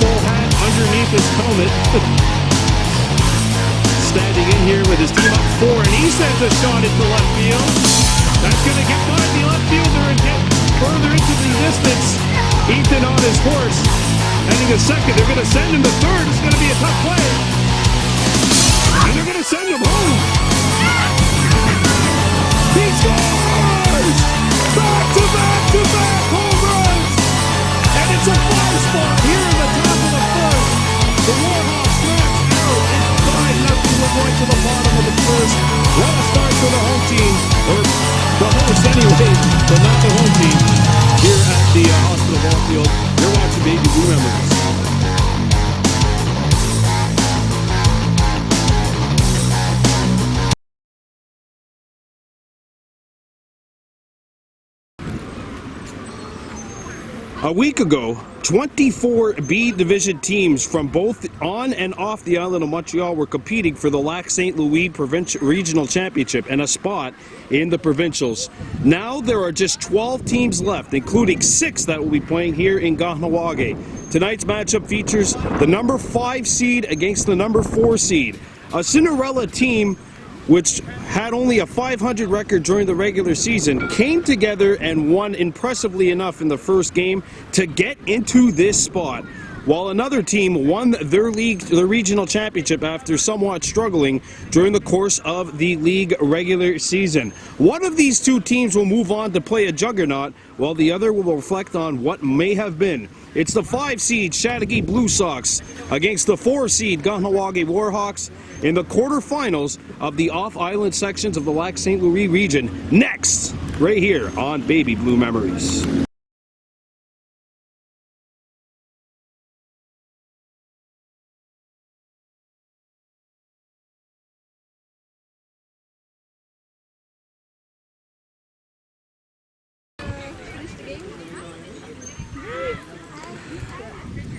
baseball hat underneath his helmet. Standing in here with his team up 4, and he sends a shot into left field. That's going to get by the left fielder and get further into the distance. Ethan on his horse, heading to second. They're going to send him to third. It's going to be a tough play. And they're going to send him home. He scores! Back-to-back-to-back home runs! And it's a fly spot here in the top of the first. The Warhawks knocked out. It's 5-0. We're going to the bottom of the first. What a start for the home team. Or the host anyway, but not the home team. Here at the Hospital Ball Field. You're watching Baby Blue Memories. A week ago, 24 B Division teams from both on and off the island of Montreal were competing for the Lac St. Louis Regional Championship and a spot in the provincials. Now there are just 12 teams left, including 6 that will be playing here in Kahnawake. Tonight's matchup features the number 5 seed against the number 4 seed. A Cinderella team which had only a .500 record during the regular season, came together and won impressively enough in the first game to get into this spot, while another team won their regional championship after somewhat struggling during the course of the league regular season. One of these two teams will move on to play a juggernaut, while the other will reflect on what may have been. It's the 5 seed Chateauguay Blue Sox against the 4 seed Kahnawake Warhawks in the quarterfinals of the off-island sections of the Lac St. Louis region. Next, right here on Baby Blue Memories.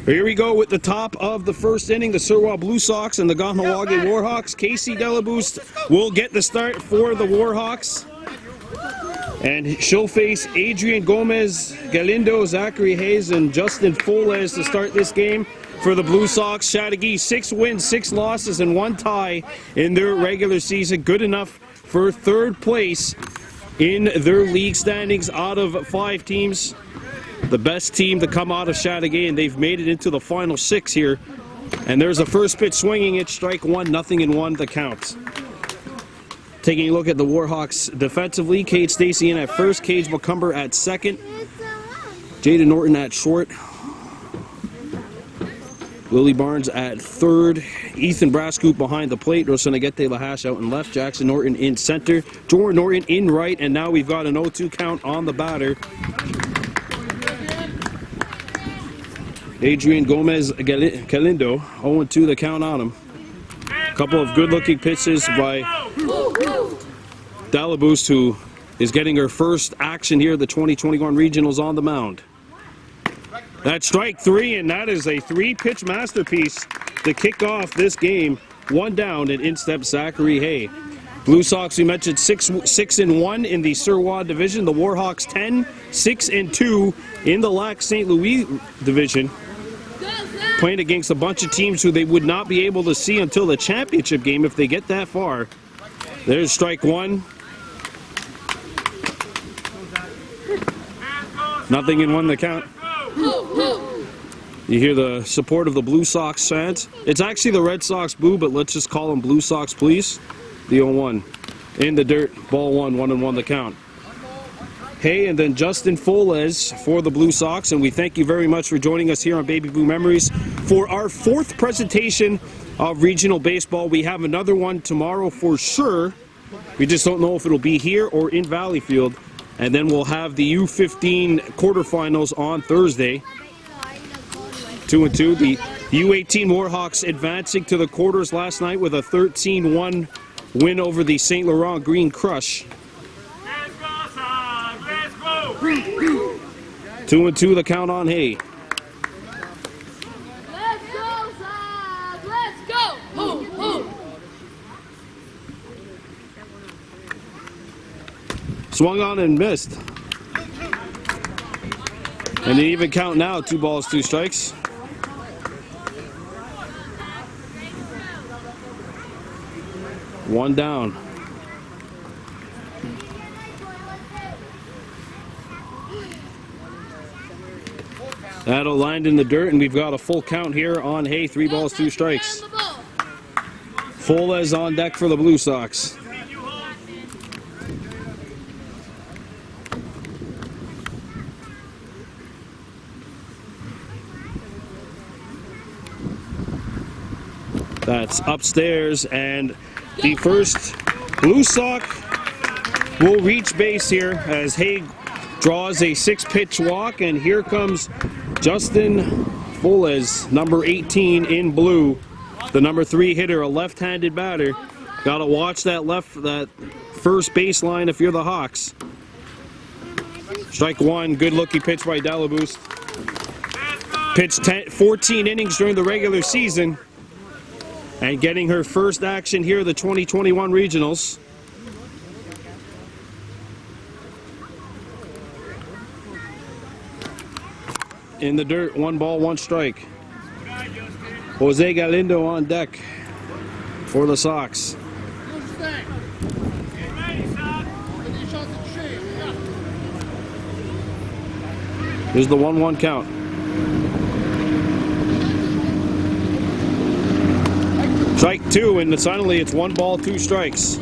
Here we go with the top of the first inning, the Chateauguay Blue Sox and the Kahnawake Warhawks. Casey Delaboost will get the start for the Warhawks. And she'll face Adrian Gomez, Galindo, Zachary Hayes, and Justin Foles to start this game for the Blue Sox. Chateauguay, 6 wins, 6 losses, and 1 tie in their regular season. Good enough for 3rd place in their league standings out of 5 teams. The best team to come out of Chateauguay, and they've made it into the final 6 here. And there's a first pitch swinging it, strike 1, 0-1 the count. Taking a look at the Warhawks defensively, Kate Stacy in at first, Cage McCumber at second, Jada Norton at short, Lily Barnes at third, Ethan Brascoop behind the plate, Rosanagete Lahash out in left, Jackson Norton in center, Jordan Norton in right, and now we've got an 0-2 count on the batter. Adrian Gomez Galindo, 0-2 the count on him. A couple of good-looking pitches by Delaboost, who is getting her first action here at the 2021 Regionals on the mound. That's strike 3, and that is a 3-pitch masterpiece to kick off this game. 1 down, and in steps Zachary Hay. Blue Sox, we mentioned 6-1 in the Chateauguay division. The Warhawks 6-2 in the Lac St. Louis division. Playing against a bunch of teams who they would not be able to see until the championship game if they get that far. There's strike 1. 0-1 the count. You hear the support of the Blue Sox fans. It's actually the Red Sox boo, but let's just call them Blue Sox, please. The 0-1. In the dirt, ball 1, 1-1 the count. Hey, and then Justin Foles for the Blue Sox, and we thank you very much for joining us here on Baby Blue Memories for our 4th presentation of regional baseball. We have another one tomorrow for sure. We just don't know if it'll be here or in Valleyfield. And then we'll have the U13 quarterfinals on Thursday. 2-2. The U13 Warhawks advancing to the quarters last night with a 13-1 win over the St. Laurent Green Crush. 2-2 the count on Hay. Let's go, Sox! Let's go! Swung on and missed. And they even count now, 2 balls, 2 strikes. One down. That'll land in the dirt, and we've got a full count here on Hay. 3 balls, 2 strikes. Full on deck for the Blue Sox. That's upstairs, and the first Blue Sox will reach base here as Hay draws a 6-pitch walk, and here comes Justin Fules, number 18 in blue, the number 3 hitter, a left-handed batter. Got to watch that first baseline if you're the Hawks. Strike 1, good-looking pitch by Delaboost. Pitched 14 innings during the regular season, and getting her first action here, the 2021 Regionals. In the dirt, 1 ball, 1 strike. Jose Galindo on deck for the Sox. Here's the 1-1 count. Strike 2, and suddenly it's 1 ball, 2 strikes.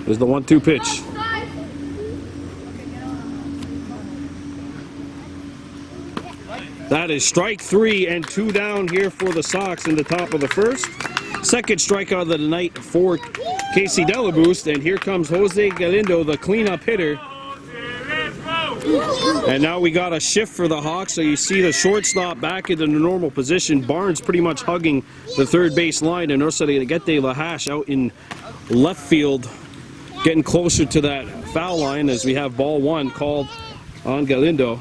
There's the 1-2 pitch. That is strike 3 and 2 down here for the Sox in the top of the first. Second strikeout of the night for Casey Delaboost, and here comes Jose Galindo, the cleanup hitter. And now we got a shift for the Hawks, so you see the shortstop back into the normal position. Barnes pretty much hugging the third base line, and Ursalegete Lahash out in left field, getting closer to that foul line as we have ball 1 called on Galindo.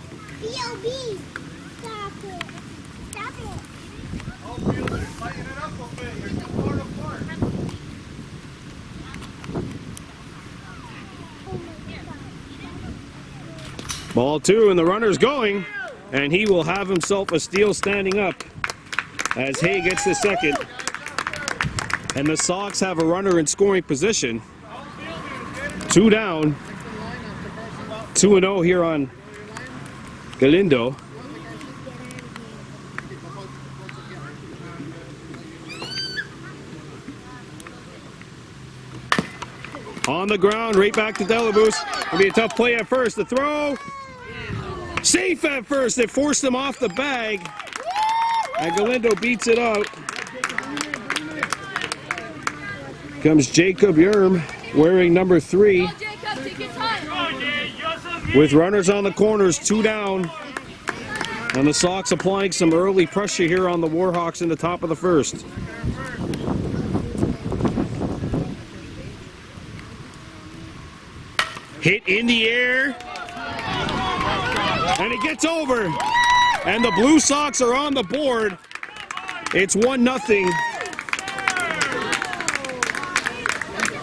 Ball 2, and the runner's going, and he will have himself a steal standing up as Hay gets the second. And the Sox have a runner in scoring position. 2 down. 2-0 here on Galindo. On the ground, right back to Delaboost. It'll be a tough play at first. The throw. Safe at first. They forced him off the bag. And Galindo beats it out. Comes Jacob Yerm wearing number 3. With runners on the corners, 2 down. And the Sox applying some early pressure here on the Warhawks in the top of the first. Hit in the air. And it gets over. And the Blue Sox are on the board. It's 1-0.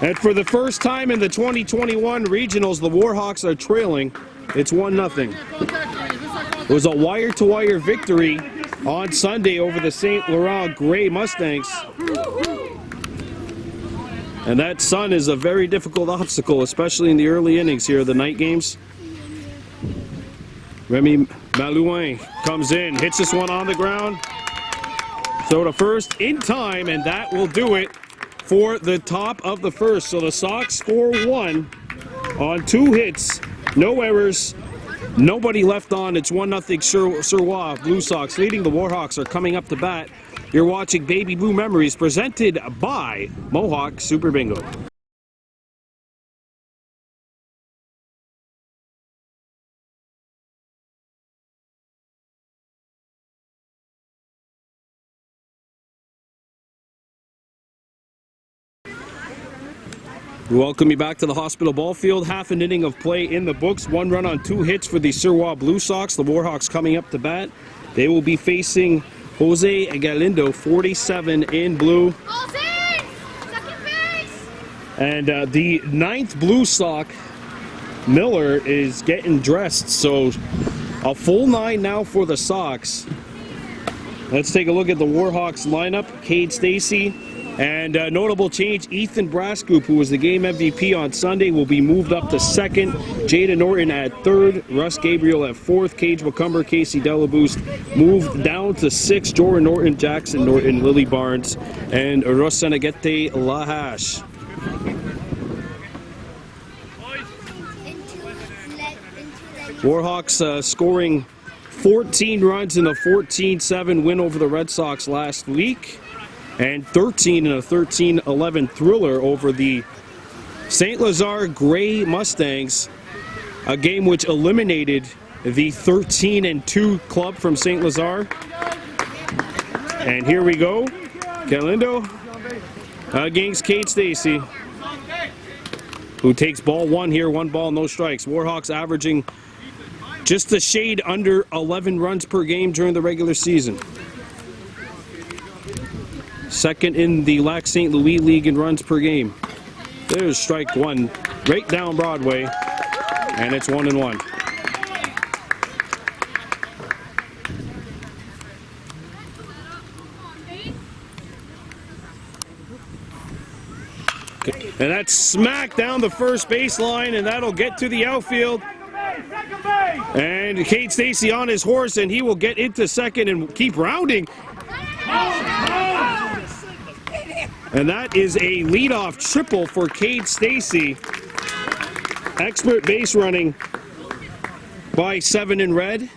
And for the first time in the 2021 Regionals, the Warhawks are trailing. It's 1-0. It was a wire-to-wire victory on Sunday over the St. Laurent Gray Mustangs. And that sun is a very difficult obstacle, especially in the early innings here of the night games. Remy Malouin comes in, hits this one on the ground. Throw to first in time, and that will do it for the top of the first. So the Sox score 1 on 2 hits, no errors, nobody left on. It's 1-0 Surwa. Blue Sox leading. The Warhawks are coming up to bat. You're watching Baby Blue Memories presented by Mohawk Super Bingo. We welcome you back to the Hospital Ball Field. Half an inning of play in the books. 1 run on 2 hits for the Surwa Blue Sox. The Warhawks coming up to bat. They will be facing Jose Galindo, 47 in blue. And the 9th Blue Sox Miller is getting dressed, so a full 9 now for the Sox. Let's take a look at the Warhawks lineup. Cade Stacy, and notable change, Ethan Brascoop, who was the game MVP on Sunday, will be moved up to second. Jada Norton at third, Russ Gabriel at fourth, Cage McCumber, Casey Delaboost moved down to sixth, Jordan Norton, Jackson Norton, Lily Barnes, and Rosanagete Lahash. Warhawks scoring 14 runs in a 14-7 win over the Red Sox last week, and 13 in a 13-11 thriller over the St. Lazare Gray Mustangs, a game which eliminated the 13-2 club from St. Lazare. And here we go, Galindo against Cade Stacy, who takes ball 1 here, 1 ball, no strikes. Warhawks averaging just a shade under 11 runs per game during the regular season. Second in the Lac St. Louis League in runs per game. There's strike 1, right down Broadway, and it's 1-1. And that's smack down the first baseline, and that'll get to the outfield. And Cade Stacy on his horse, and he will get into second and keep rounding. And that is a leadoff triple for Cade Stacy. Expert base running by 7 in red.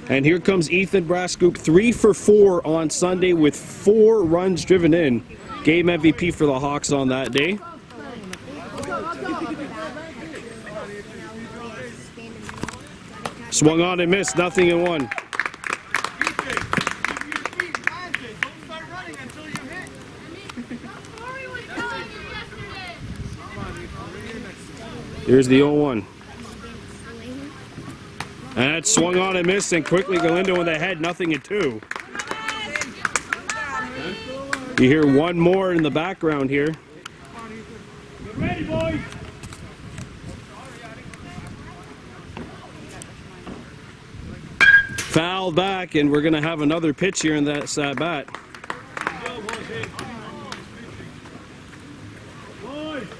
And here comes Ethan Brascoop, 3 for 4 on Sunday with 4 runs driven in. Game MVP for the Hawks on that day. Swung on and missed, 0-1. Here's the 0-1. And that swung on and missed, and quickly Galindo in the head, 0-2. You hear one more in the background here. Ready, boys. Foul back, and we're going to have another pitch here in that bat.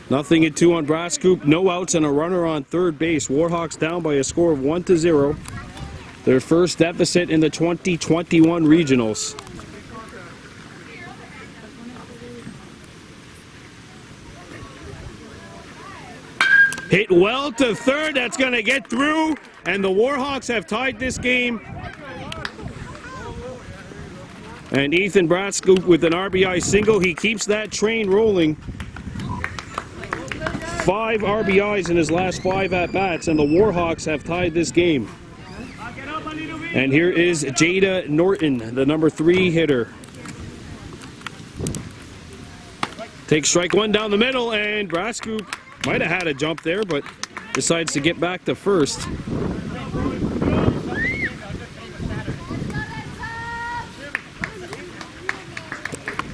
Nothing at 2 on Brascoop, no outs and a runner on third base. Warhawks down by a score of 1-0. Their first deficit in the 2021 regionals. Hit well to third, that's going to get through, and the Warhawks have tied this game. And Ethan Brascoop with an RBI single, he keeps that train rolling. 5 RBIs in his last 5 at-bats, and the Warhawks have tied this game. And here is Jada Norton, the number 3 hitter. Takes strike 1 down the middle, and Brascoop might have had a jump there, but decides to get back to first.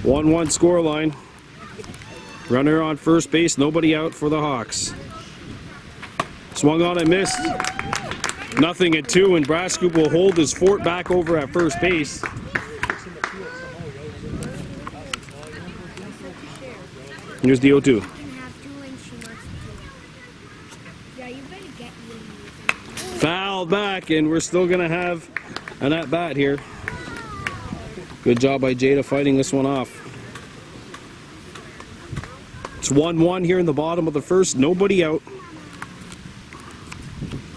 1-1 scoreline. Runner on first base, nobody out for the Hawks. Swung on and missed. 0-2, and Brascoop will hold his fort back over at first base. Here's the 0-2. Fouled back, and we're still going to have an at-bat here. Good job by Jada fighting this one off. It's 1-1 here in the bottom of the first. Nobody out.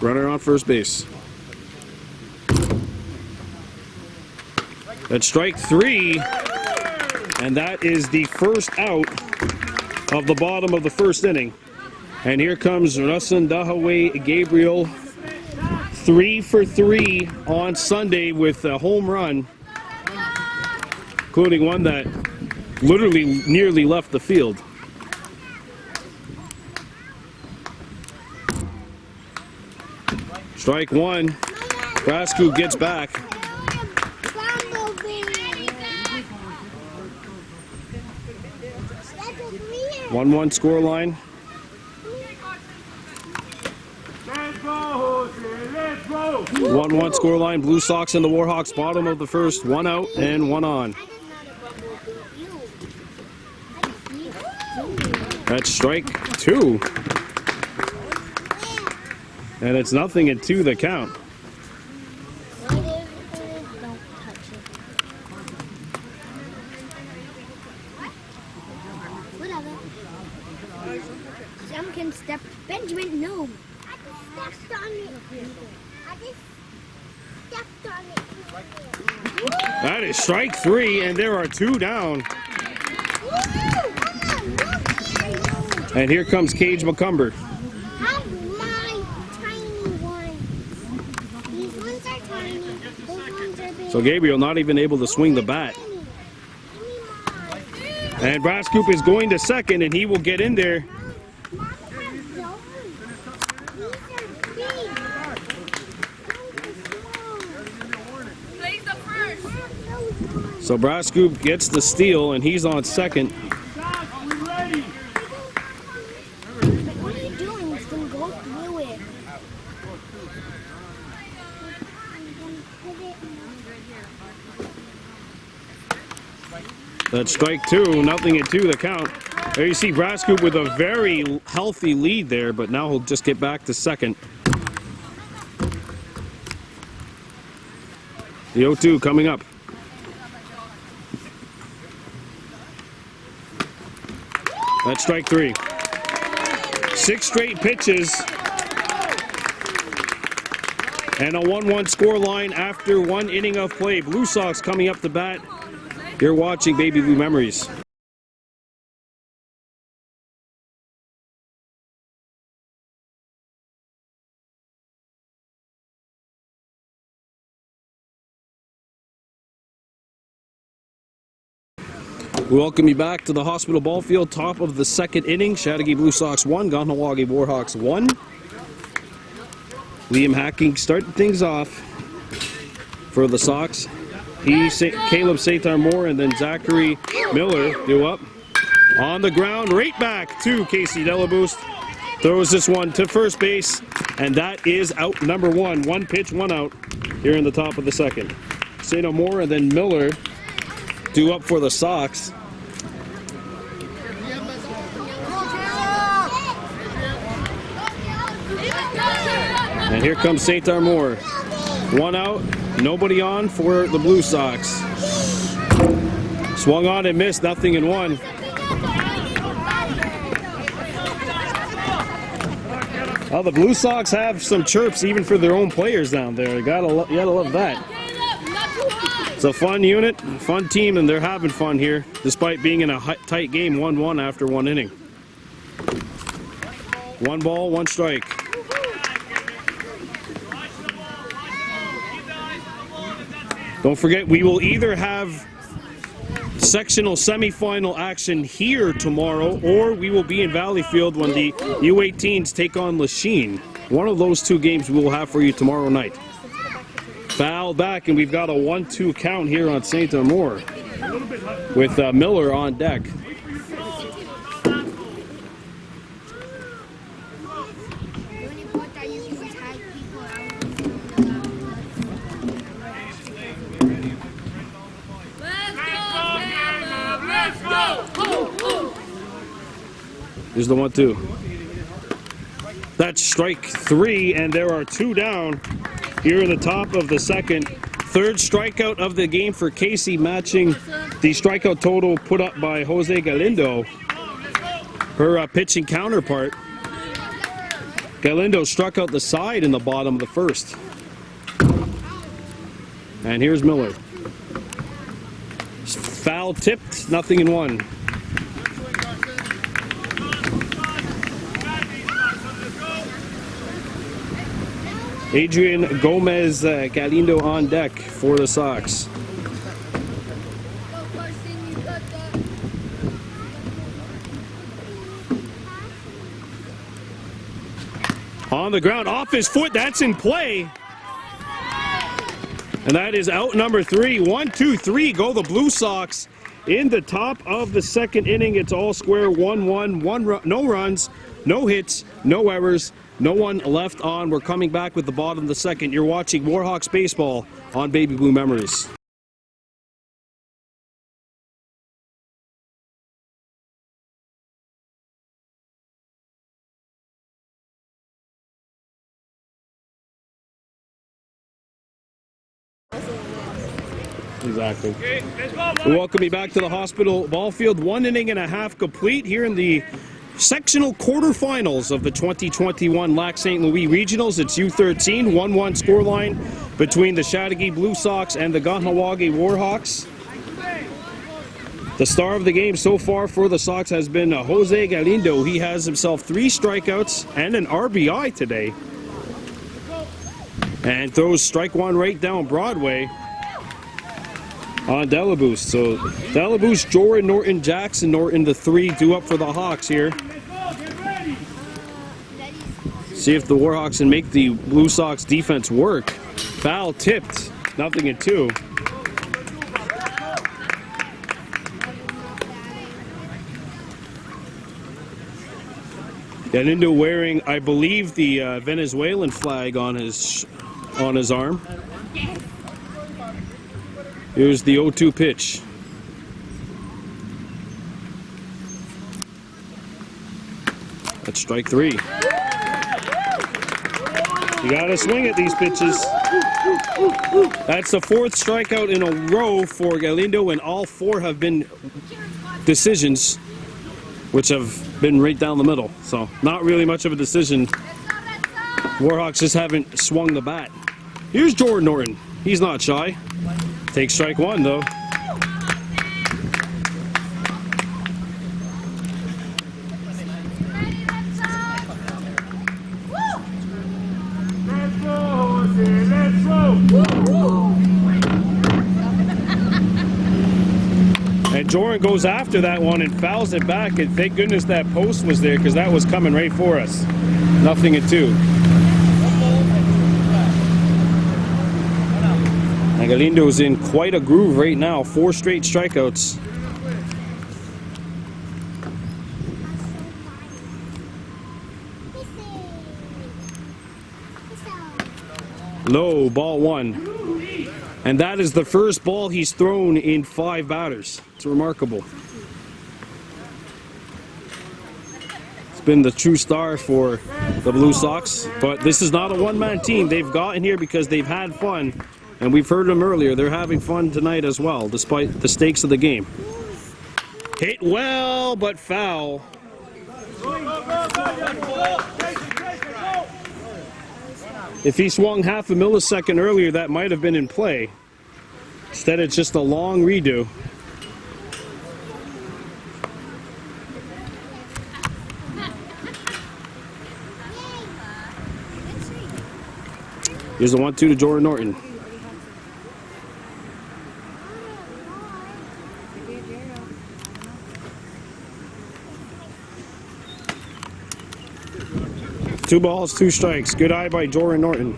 Runner on first base. That's strike 3. And that is the first out of the bottom of the first inning. And here comes Rosanagete Gabriel. 3 for 3 on Sunday with a home run, including one that literally nearly left the field. Strike 1. Brascoop gets back. 1-1 scoreline. go, Jose. Let's go. 1-1 scoreline. Blue Sox and the Warhawks, bottom of the first. 1 out and 1 on. That's strike 2. And it's 0-2 the count. Benjamin, no. I just stepped on it. I just stepped on it. That is strike 3, and there are 2 down. And here comes Cage McCumber. Have my tiny ones. These ones are tiny. Those ones are big. So Gabriel not even able to swing the bat. And Brass Coop is going to second, and he will get in there. So Brass Coop gets the steal, and he's on second. What are you doing? It's going to go through it. That's strike 2, 0-2 the count. There you see Brass Coop with a very healthy lead there, but now he'll just get back to second. The 0-2 coming up. That's strike 3. 6 straight pitches. And a 1-1 score line after 1 inning of play. Blue Sox coming up to bat. You're watching Baby Blue Memories. We welcome you back to the Hospital Ball Field, top of the second inning. Chateauguay Blue Sox 1, Kahnawake Warhawks 1. Liam Hacking starting things off for the Sox. Caleb Satar-Moore and then Zachary Miller do up. On the ground, right back to Casey Delaboost. Throws this one to first base, and that is out number 1. 1 pitch, 1 out here in the top of the second. Satar-Moore and then Miller do up for the Sox. And here comes Satar-Moore. 1 out, nobody on for the Blue Sox. Swung on and missed, 0-1. Well, the Blue Sox have some chirps even for their own players down there. You gotta love that. It's a fun unit, fun team, and they're having fun here, despite being in a tight game, 1-1 after 1 inning. 1 ball, 1 strike. Don't forget, we will either have sectional semifinal action here tomorrow, or we will be in Valleyfield when the U13s take on Lachine. One of those 2 games we will have for you tomorrow night. Foul back, and we've got a 1-2 count here on Satar-Moore with Miller on deck. Here's the 1-2. That's strike 3, and there are 2 down here in the top of the second. 3rd strikeout of the game for Casey, matching the strikeout total put up by Jose Galindo, her pitching counterpart. Galindo struck out the side in the bottom of the first. And here's Miller. Foul tipped, 0-1. Adrian Gomez Galindo on deck for the Sox. On the ground, off his foot, that's in play. And that is out number 3. 1, 2, 3 go the Blue Sox. in the top of the second inning. It's all square, 1-1, no runs, no hits, no errors, no one left on. We're coming back with the bottom of the second. You're watching Warhawks baseball on Baby Blue Memories. Exactly. We welcome you back to the hospital ball field. 1 inning and a half complete here in the sectional quarterfinals of the 2021 Lac St. Louis Regionals. It's U13, 1-1 scoreline between the Chateauguay Blue Sox and the Kahnawake Warhawks. The star of the game so far for the Sox has been Jose Galindo. He has himself 3 strikeouts and an RBI today. And throws strike one right down Broadway on Delaboost. So Delaboost, Jordan Norton, Jackson Norton, the 3 due up for the Hawks here. See if the Warhawks can make the Blue Sox defense work. Foul tipped, 0-2. Galindo wearing, I believe, the Venezuelan flag on his arm. Here's the 0-2 pitch. That's strike 3. You gotta swing at these pitches. That's the 4th strikeout in a row for Galindo, and all 4 have been decisions, which have been right down the middle. So not really much of a decision. Warhawks just haven't swung the bat. Here's Jordan Norton. He's not shy. Takes strike 1 though. Let's go, Jose. Let's go. And Jordan goes after that one and fouls it back, and thank goodness that post was there because that was coming right for us. 0-2. And Galindo's in quite a groove right now. 4 straight strikeouts. Low, ball 1. And that is the first ball he's thrown in 5 batters. It's remarkable. It's been the true star for the Blue Sox, but this is not a one-man team. They've gotten here because they've had fun. And we've heard them earlier, they're having fun tonight as well, despite the stakes of the game. Hit well, but foul. If he swung half a millisecond earlier, that might have been in play. Instead, it's just a long redo. Here's the 1-2 to Jordan Norton. Two balls, 2 strikes. Good eye by Jordan Norton.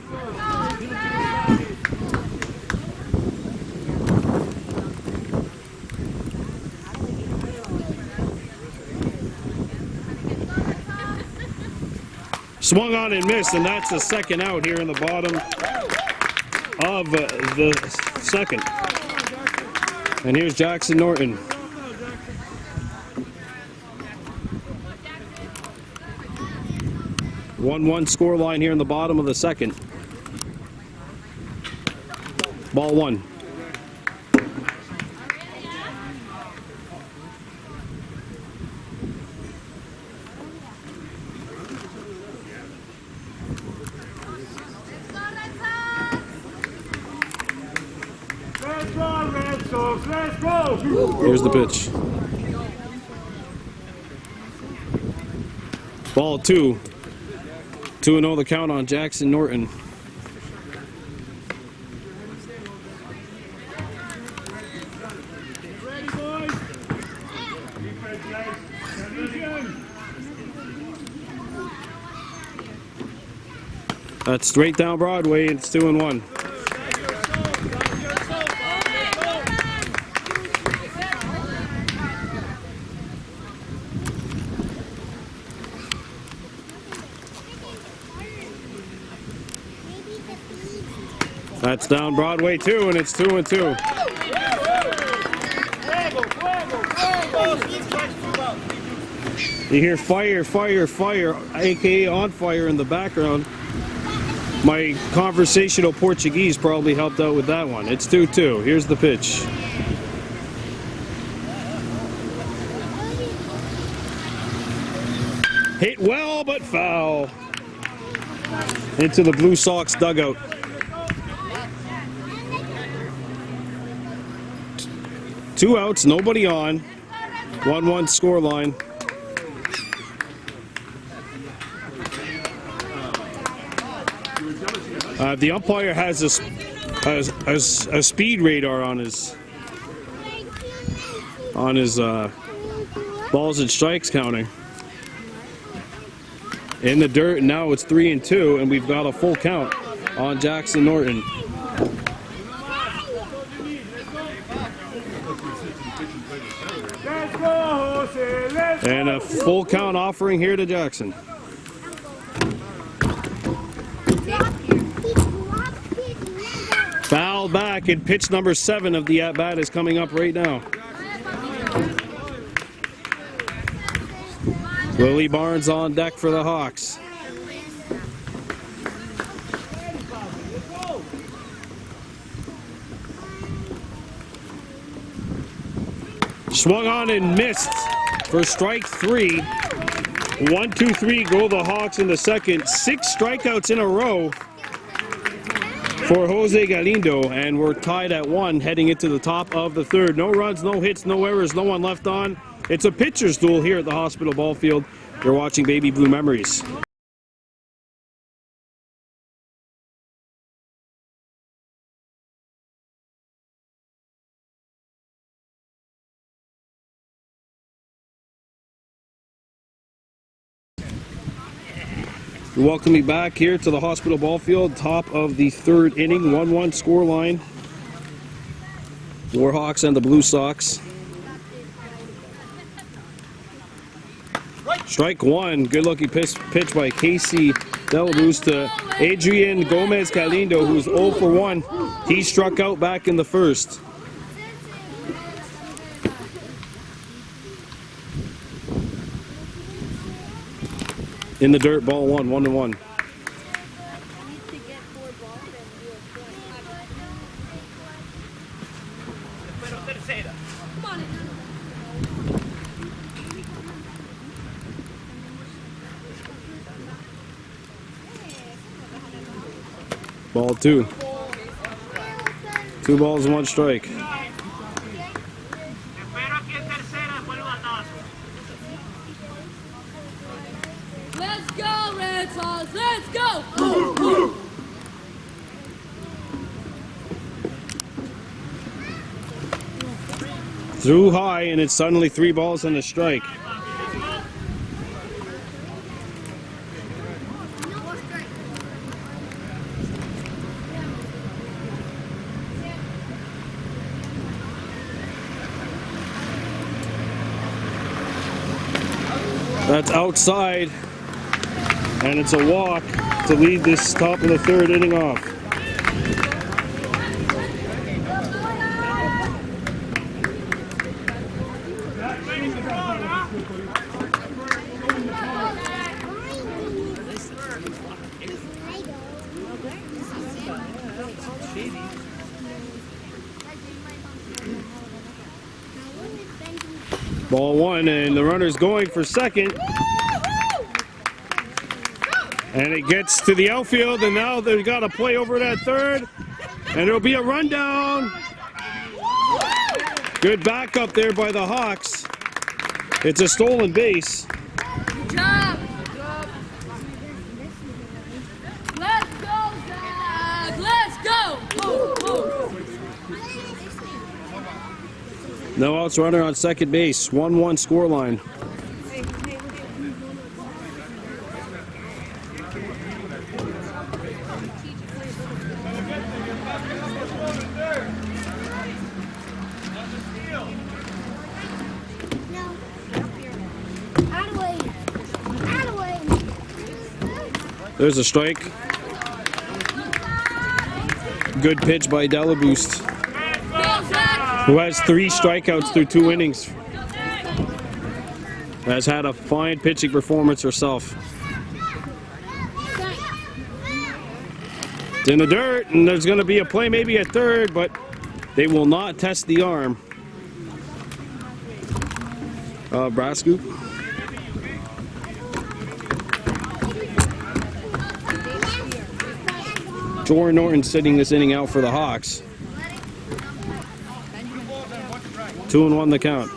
Swung on and missed, and that's the second out here in the bottom of the second. And here's Jackson Norton. One score line here in the bottom of the second. Ball 1. Let's go. Here's the pitch. Ball 2. 2-0 the count on Jackson Norton. Ready, boys? That's straight down Broadway. It's 2-1. That's down Broadway too, and it's 2-2. You hear fire, fire, fire, aka on fire in the background. My conversational Portuguese probably helped out with that one. It's 2-2. Here's the pitch. Hit well, but foul. Into the Blue Sox dugout. Two outs, nobody on. 1-1 scoreline. The umpire has a speed radar on his balls and strikes counting. In the dirt, now it's 3-2, and we've got a full count on Jackson Norton. And a full count offering here to Jackson. Foul back, and pitch number 7 of the at-bat is coming up right now. Willie Barnes on deck for the Hawks. Swung on and missed for strike 3. 1-2-3 go the Hawks in the second. 6 strikeouts in a row for Jose Galindo, and we're tied at 1 heading into the top of the third. No runs, no hits, no errors, no one left on. It's a pitcher's duel here at the Hospital Ball Field. You're watching Baby Blue Memories. Welcome me back here to the Hospital Ball Field, top of the third inning, 1-1 scoreline. Warhawks and the Blue Sox. Strike 1, good looking pitch by Casey Delabuz to Adrian Gomez Galindo, who's 0 for 1. He struck out back in the first. In the dirt, ball 1, 1-1. Ball 2. 2 balls, 1 strike. Let's go, Red Sox. Let's go. Threw high, and it's suddenly 3 balls and a strike. That's outside, and it's a walk to lead this top of the third inning off. Ball 1, and the runner's going for second. And it gets to the outfield, and now they've got to play over that third. And there'll be a rundown. Good backup there by the Hawks. It's a stolen base. Good job. Let's go, Zach. Let's go. No outs, runner on second base. 1-1 scoreline. There's a strike. Good pitch by Delaboost, Go, Zach. who has 3 strikeouts through 2 innings. Has had a fine pitching performance herself. It's in the dirt, and there's going to be a play maybe at third, but they will not test the arm. Brass scoop. Jordan Norton sitting this inning out for the Hawks. 2-1 the count.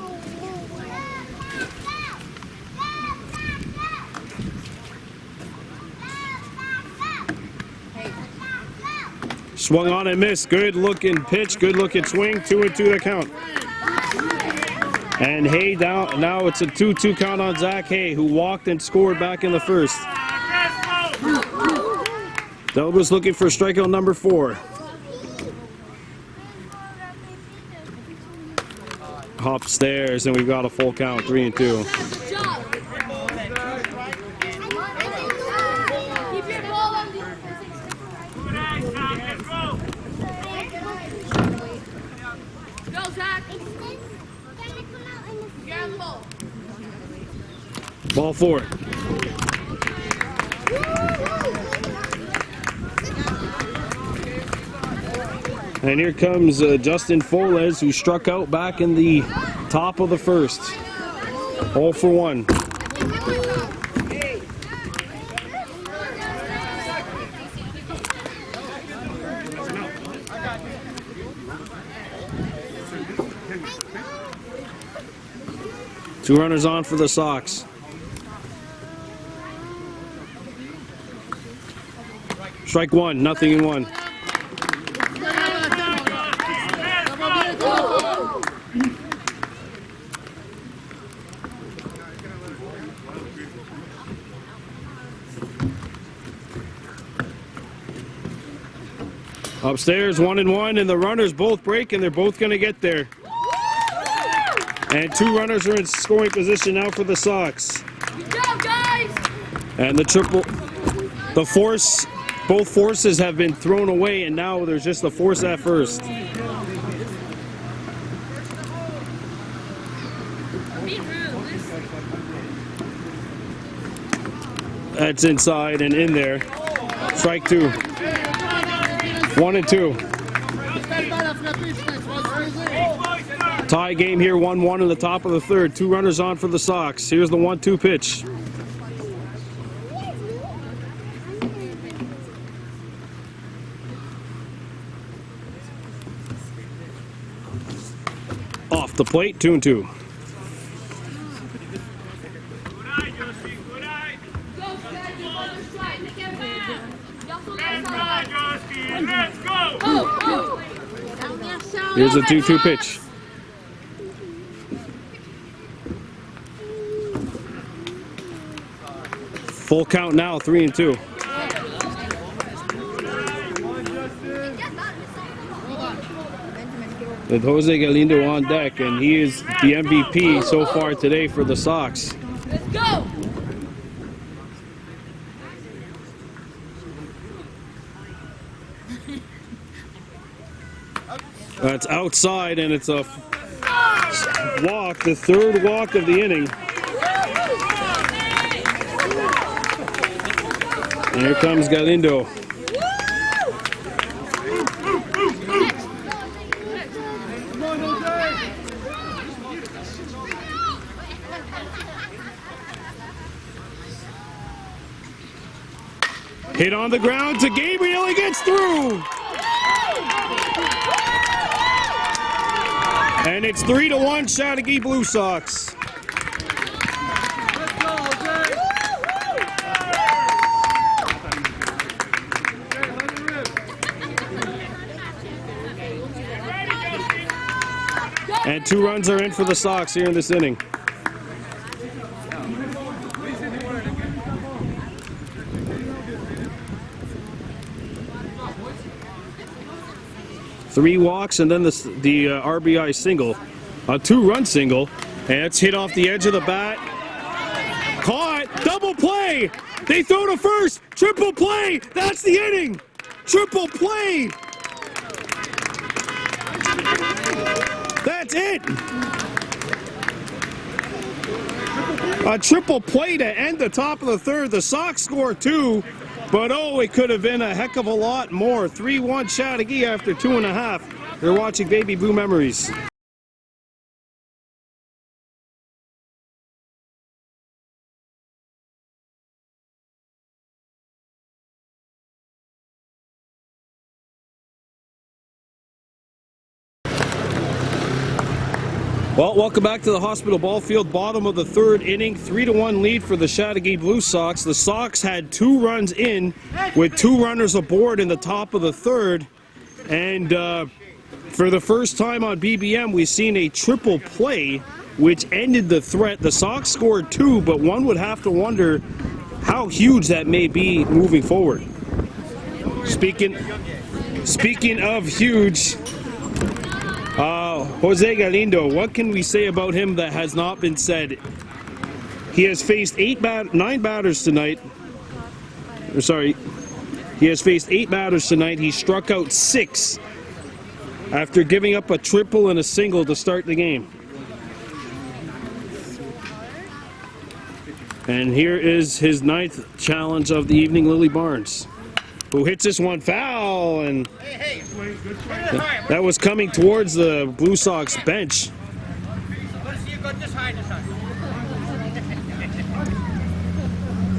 Swung on and missed. Good looking pitch, good looking swing. 2-2 the count. And Hay down. Now it's a 2-2 count on Zach Hay, who walked and scored back in the first. Delba's looking for strikeout number 4. Upstairs, and we've got a full count, 3-2. Good job. Keep your ball on the... Go, Zach. Grab the ball. Ball 4. And here comes Justin Foles, who struck out back in the top of the first. 0 for 1. Two runners on for the Sox. Strike 1, nothing in 1. Upstairs, 1-1, and the runners both break, and they're both going to get there. And 2 runners are in scoring position now for the Sox. Good job, guys. And the force, both forces have been thrown away, and now there's just the force at first. That's inside and in there. Strike 2. 1-2. Tie game here, 1-1 in the top of the third. 2 runners on for the Sox. Here's the 1-2 pitch. Off the plate, 2-2. Here's a 2-2 pitch. Full count now, 3-2. With Jose Galindo on deck, and he is the MVP so far today for the Sox. Let's go. That's outside, and it's a walk, the 3rd walk of the inning. And here comes Galindo. Hit on the ground to Gabriel, he gets through! And it's 3-1 Chateauguay Blue Sox. And 2 runs are in for the Sox here in this inning. Three walks and then the RBI single. A 2-run single. And it's hit off the edge of the bat. Caught. Double play. They throw to first. Triple play. That's the inning. Triple play. that's it. A triple play to end the top of the third. The Sox score 2, but oh, it could have been a heck of a lot more. 3-1 Chateauguay after 2.5. They're watching Baby Blue Memories. Well, welcome back to the Hospital Ball Field. Bottom of the third inning, 3-1 lead for the Chateauguay Blue Sox. The Sox had 2 runs in with 2 runners aboard in the top of the third. And for the first time on BBM, we've seen a triple play which ended the threat. The Sox scored 2, but one would have to wonder how huge that may be moving forward. Speaking of huge, Jose Galindo, what can we say about him that has not been said? He has faced 9 batters tonight. He has faced 8 batters tonight. He struck out 6 after giving up a triple and a single to start the game. And here is his 9th challenge of the evening, Lily Barnes, who hits this one foul, and that was coming towards the Blue Sox bench.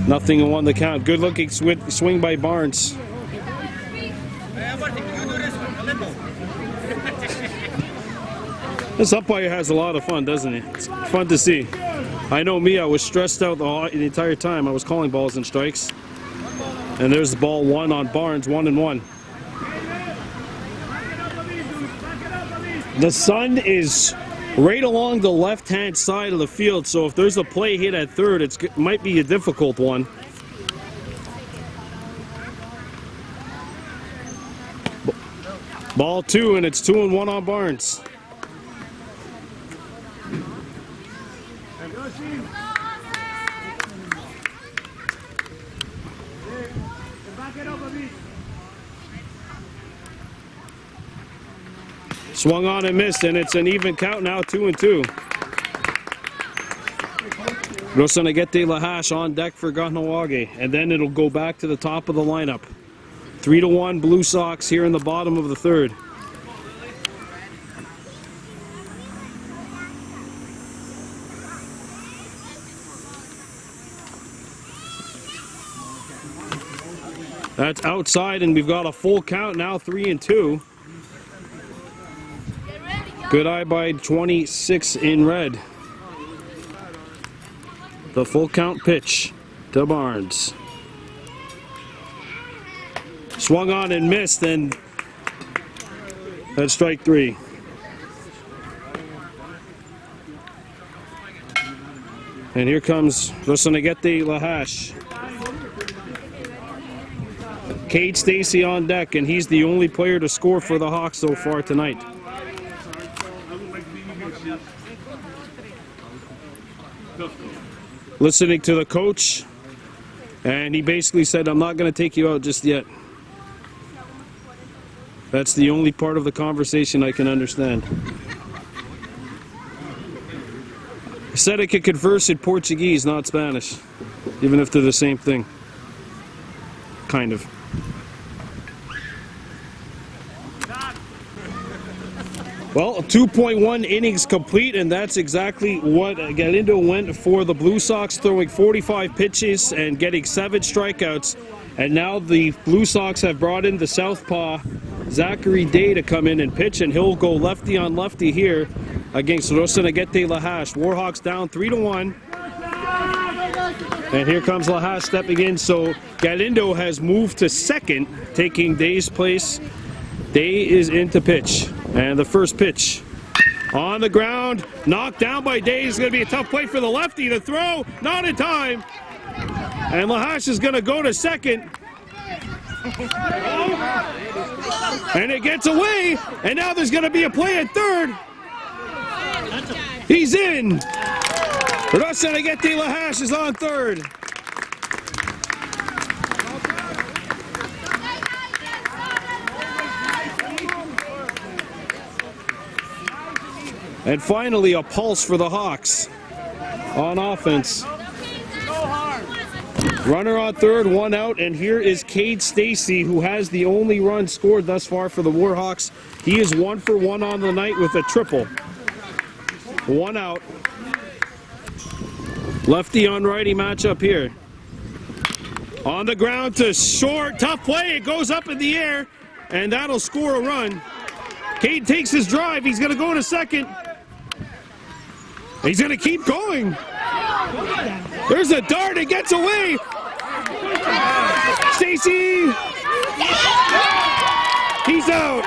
Nothing on the count. Good looking swing by Barnes. This umpire has a lot of fun, doesn't he? It's fun to see. I know me, I was stressed out the entire time. I was calling balls and strikes. And there's the ball 1 on Barnes, 1-1. The sun is right along the left-hand side of the field, so if there's a play hit at third, it might be a difficult one. Ball 2, and it's 2-1 on Barnes. Swung on and missed, and it's an even count now, 2-2. Rosanagete Lahash on deck for Kahnawake, and then it'll go back to the top of the lineup. 3-1 Blue Sox here in the bottom of the third. That's outside, and we've got a full count now, 3-2. Good eye by 26 in red. The full count pitch to Barnes. Swung on and missed, and that's strike 3. And here comes Rosanagete Lahash. Cade Stacy on deck, and he's the only player to score for the Hawks so far tonight. Listening to the coach, and he basically said, I'm not going to take you out just yet. That's the only part of the conversation I can understand. He said I could converse in Portuguese, not Spanish, even if they're the same thing. Kind of. Well, 2.1 innings complete, and that's exactly what Galindo went for the Blue Sox, throwing 45 pitches and getting 7 strikeouts. And now the Blue Sox have brought in the southpaw Zachary Day to come in and pitch, and he'll go lefty on lefty here against Rosanagete Lahash. Warhawks down 3-1. And here comes Lahash stepping in, so Galindo has moved to second, taking Day's place. Day is in to pitch. And the first pitch on the ground, knocked down by Day. It's going to be a tough play for the lefty. The throw, not in time. And Lahash is going to go to second. And it gets away. And now there's going to be a play at third. He's in. Rosanagete Lahash is on third. And finally, a pulse for the Hawks on offense. Runner on third, one out, and here is Cade Stacy, who has the only run scored thus far for the Warhawks. He is 1 for 1 on the night with a triple. One out. Lefty on righty matchup here. On the ground to short, tough play. It goes up in the air, and that'll score a run. Cade takes his drive. He's going to go to second. He's going to keep going. There's a dart. It gets away. Stacy. He's out.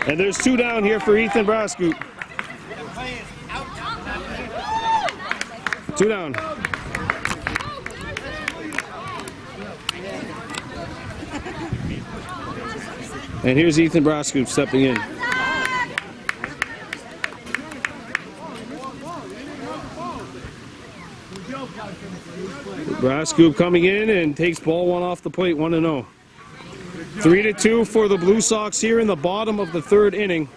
And there's 2 down here for Ethan Brascoop. 2 down. And here's Ethan Brascoop stepping in. Brascoop coming in and takes ball 1 off the plate, 1-0. 3-2 for the Blue Sox here in the bottom of the third inning.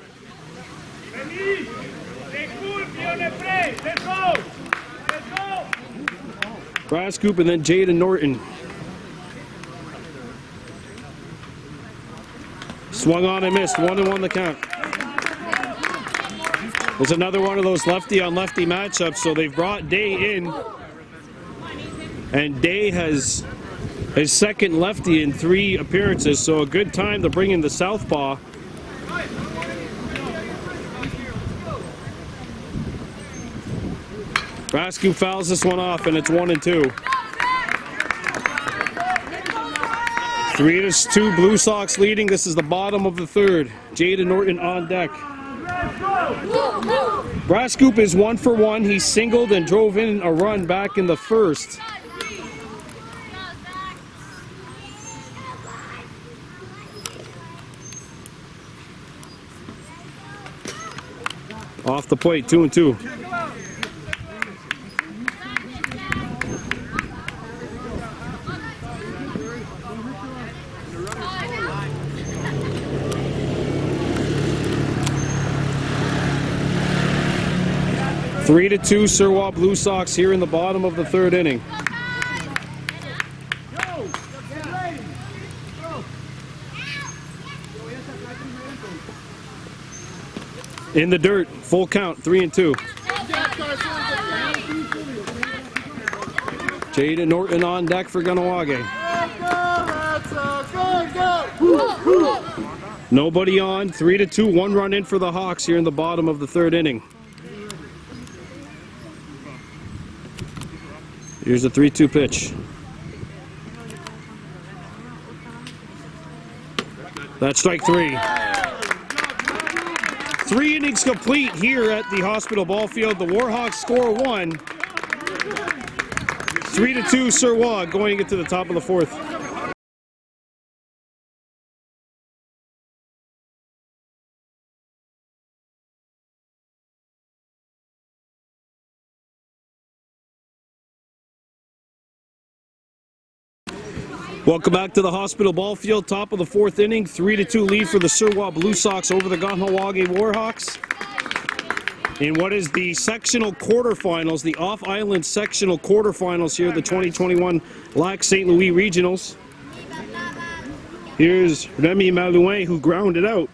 Brascoop and then Jaden Norton. Swung on and missed, 1-1 the count. There's another one of those lefty on lefty matchups, so they've brought Day in. And Day has his second lefty in 3 appearances, so a good time to bring in the southpaw. Brascoop fouls this one off, and it's 1-2. 3-2 Blue Sox leading. This is the bottom of the third. Jaden Norton on deck. Brascoop is 1 for 1. He singled and drove in a run back in the first. Off the plate, 2-2. Three to 2 Surwa Blue Sox here in the bottom of the third inning. In the dirt, full count, 3-2. Jaden Norton on deck for Kahnawake. Nobody on, 3-2, 1 run in for the Hawks here in the bottom of the third inning. Here's the 3-2 pitch. That's strike 3. 3 innings complete here at the Hospital Ball Field. The Warhawks score 1. 3-2 Surwa going into the top of the fourth. Welcome back to the Hospital Ball Field, top of the fourth inning. 3-2 lead for the Surwa Blue Sox over the Kahnawake Warhawks. In what is the sectional quarterfinals, the off-island sectional quarterfinals here, the 2021 Lac St. Louis Regionals. Here's Remy Malouin, who grounded out.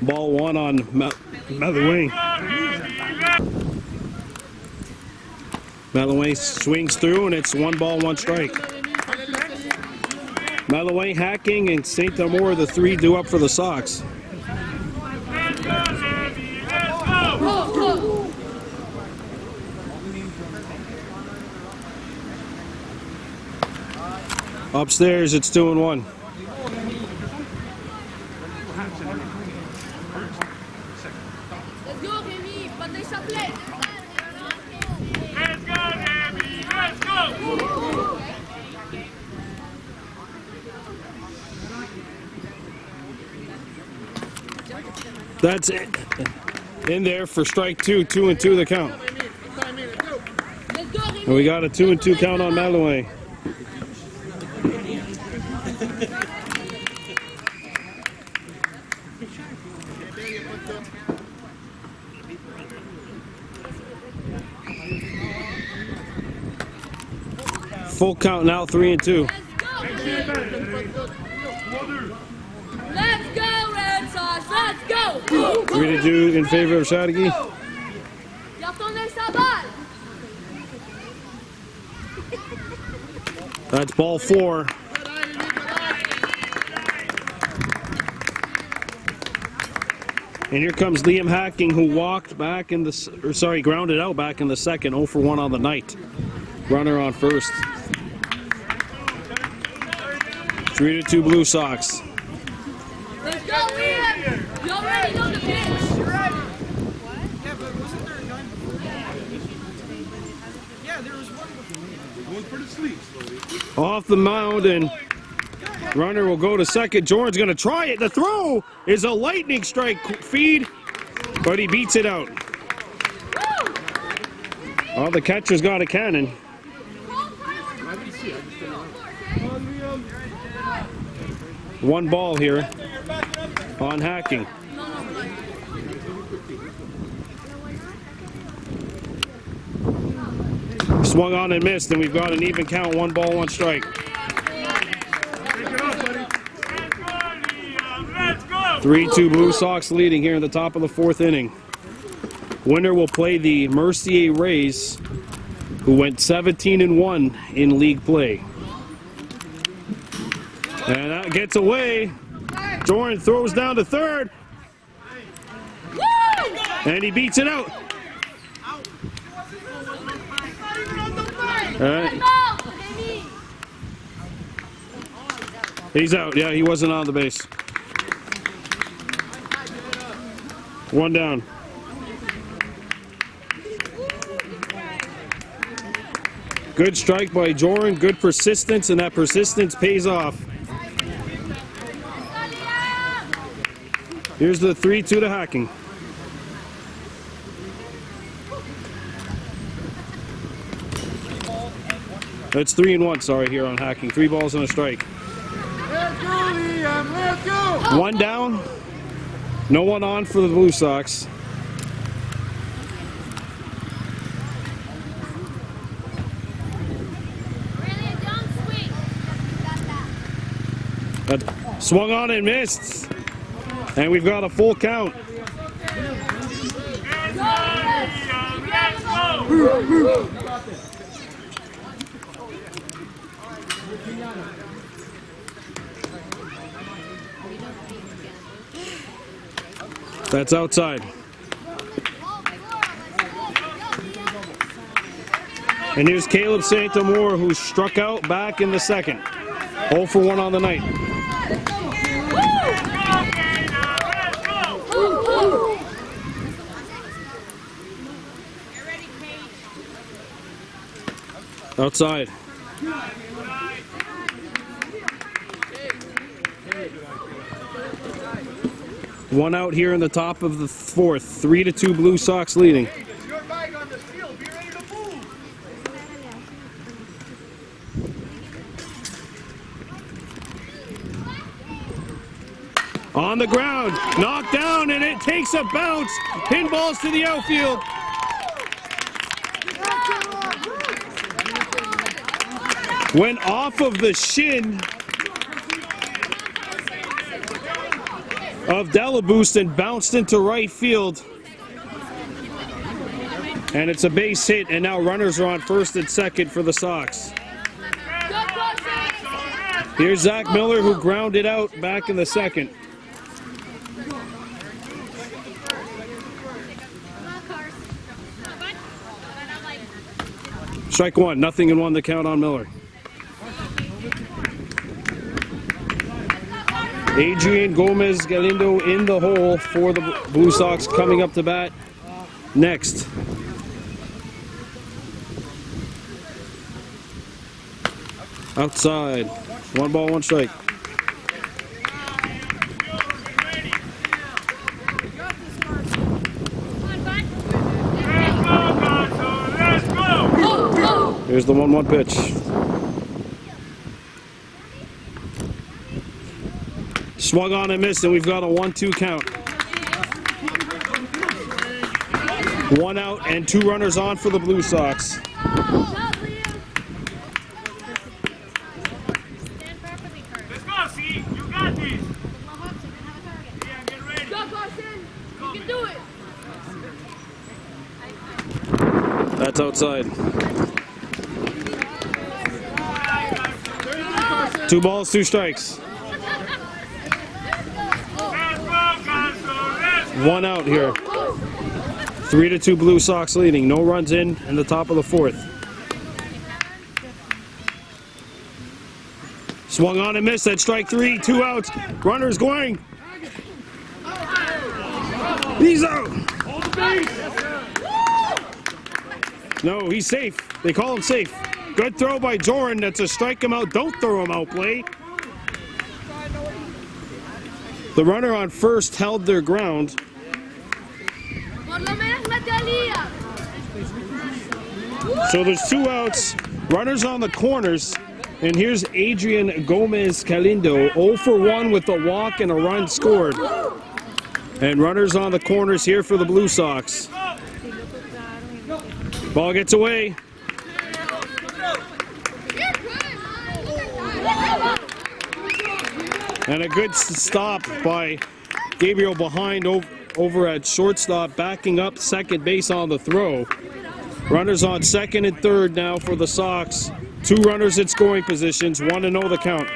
Ball 1 on Malouin. Malouin swings through, and it's 1 ball, 1 strike. Malouin hacking, and St. Amour, the 3 due up for the Sox. Upstairs, it's 2-1. Let's go, Remy. Patay sa plate. Let's go, Remy! Let's go! That's it. In there for strike two, 2-2 the count. Let's go, Rémi. And we got a 2-2 count on Kahnawake. Full count now, 3-2. Let's go, Red Sox. Let's go. 3-2 in favor of Chateauguay. Il a retourné sa balle. That's ball 4. And here comes Liam Hacking, who walked back in the, grounded out back in the second, 0 for 1 on the night. Runner on first. 3-2 Blue Sox. Let's go, Liam. You already know the pitch. Yeah, but wasn't there a gun before that? Yeah, there was one before. Going for the sleeves. Off the mound, and runner will go to second. Jordan's going to try it. The throw is a lightning strike feed, but he beats it out. Oh, the catcher's got a cannon. One ball here on Hacking. Swung on and missed, and we've got an even count, 1 ball, 1 strike. Let's go! 3-2 Blue Sox leading here in the top of the 4th inning. Winner will play the Mercier Rays, who went 17-1 in league play. And that gets away. Jordan throws down to third. And he beats it out. All right. He's out. Yeah, he wasn't on the base. 1 down. Good strike by Jordan. Good persistence, and that persistence pays off. Here's the 3-2 to Hacking. That's 3-1, sorry, here on Hacking. 3 balls and a strike. Let's go, Liam. Let's go. 1 down. No one on for the Blue Sox. That swung on and missed. And we've got a full count. That's outside. And here's Caleb Santamore, who struck out back in the second. 0 for 1 on the night. Outside. One out here in the top of the 4th. 3-2 Blue Sox leading. Your bag on the field. Be ready to move. On the ground, knocked down, and it takes a bounce. Pinballs to the outfield. Went off of the shin of Delaboost and bounced into right field. And it's a base hit, and now runners are on first and second for the Sox. Here's Zach Miller, who grounded out back in the second. Strike 1, 0-1 the count on Miller. Adrian Gomez Galindo in the hole for the Blue Sox, coming up to bat next. Outside. 1 ball, 1 strike. Here's the 1-1 pitch. Swung on and missed, and we've got a 1-2 count. 1 out and 2 runners on for the Blue Sox. Let's go, see. You got this. Yeah, get ready. Go, Carson. You can do it. That's outside. 2 balls, 2 strikes. 1 out here. 3-2 Blue Sox leading. No runs in the top of the 4th. Swung on and missed at strike 3. 2 outs. Runners going. He's out. No, he's safe. They call him safe. Good throw by Jordan. That's a strike him out. Don't throw him out play. The runner on first held their ground. So there's 2 outs. Runners on the corners. And here's Adrian Gomez Calindo. 0 for 1 with a walk and a run scored. And runners on the corners here for the Blue Sox. Ball gets away. And a good stop by Gabriel behind over at shortstop, backing up second base on the throw. Runners on second and third now for the Sox. 2 runners in scoring positions, 1-0 the count.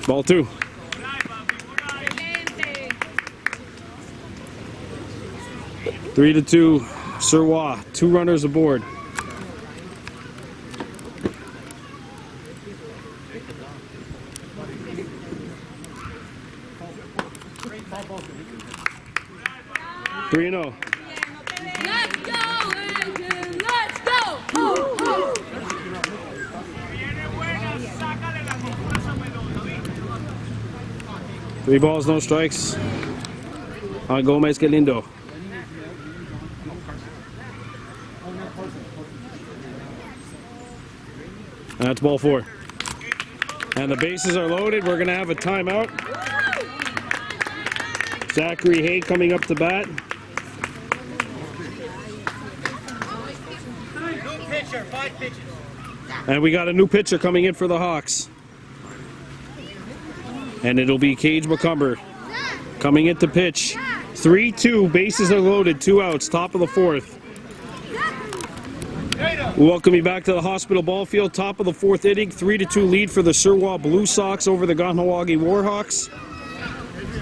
Ball 2. 3-2, Surwa. 2 runners aboard. Three and 0. Let's go, Adrian. Let's go. Oh, oh. 3 balls, no strikes on Gomez Galindo. And that's ball 4. And the bases are loaded. We're going to have a timeout. Zachary Hay coming up to bat. New pitcher, 5 pitches. And we got a new pitcher coming in for the Hawks. And it'll be Cage McCumber coming in to pitch. 3-2, bases are loaded, 2 outs, top of the 4th. Welcome you back to the Hospital Ball Field, top of the 4th inning. 3-2 lead for the Surwa Blue Sox over the Kahnawake Warhawks.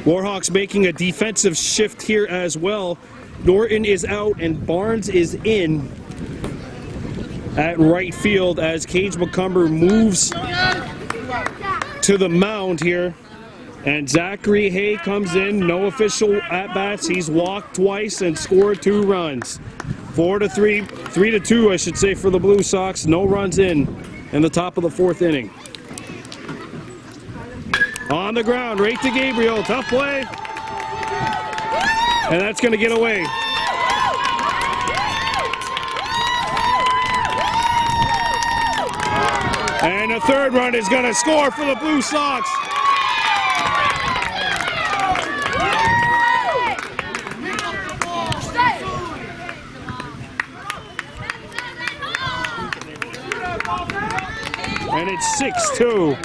Warhawks making a defensive shift here as well. Norton is out and Barnes is in at right field as Cage McCumber moves to the mound here. And Zachary Hay comes in, no official at-bats. He's walked twice and scored 2 runs. 4-3, 3-2, I should say, for the Blue Sox. No runs in the top of the 4th inning. On the ground, right to Gabriel. Tough play. And that's going to get away. And the 3rd run is going to score for the Blue Sox. And it's 6-2.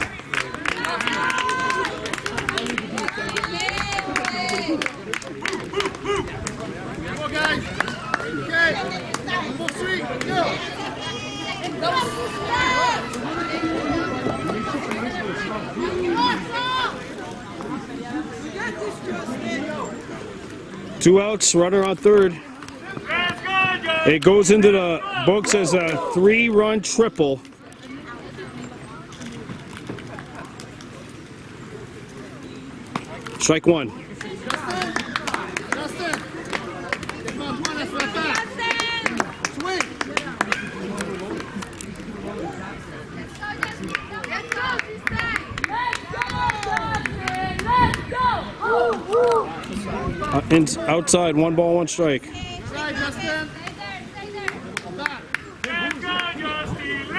Go, guys. Okay. Full swing. Go. Two outs, runner on 3rd. It goes into the books as a 3-run triple. Strike 1. And outside, 1 ball, 1 strike.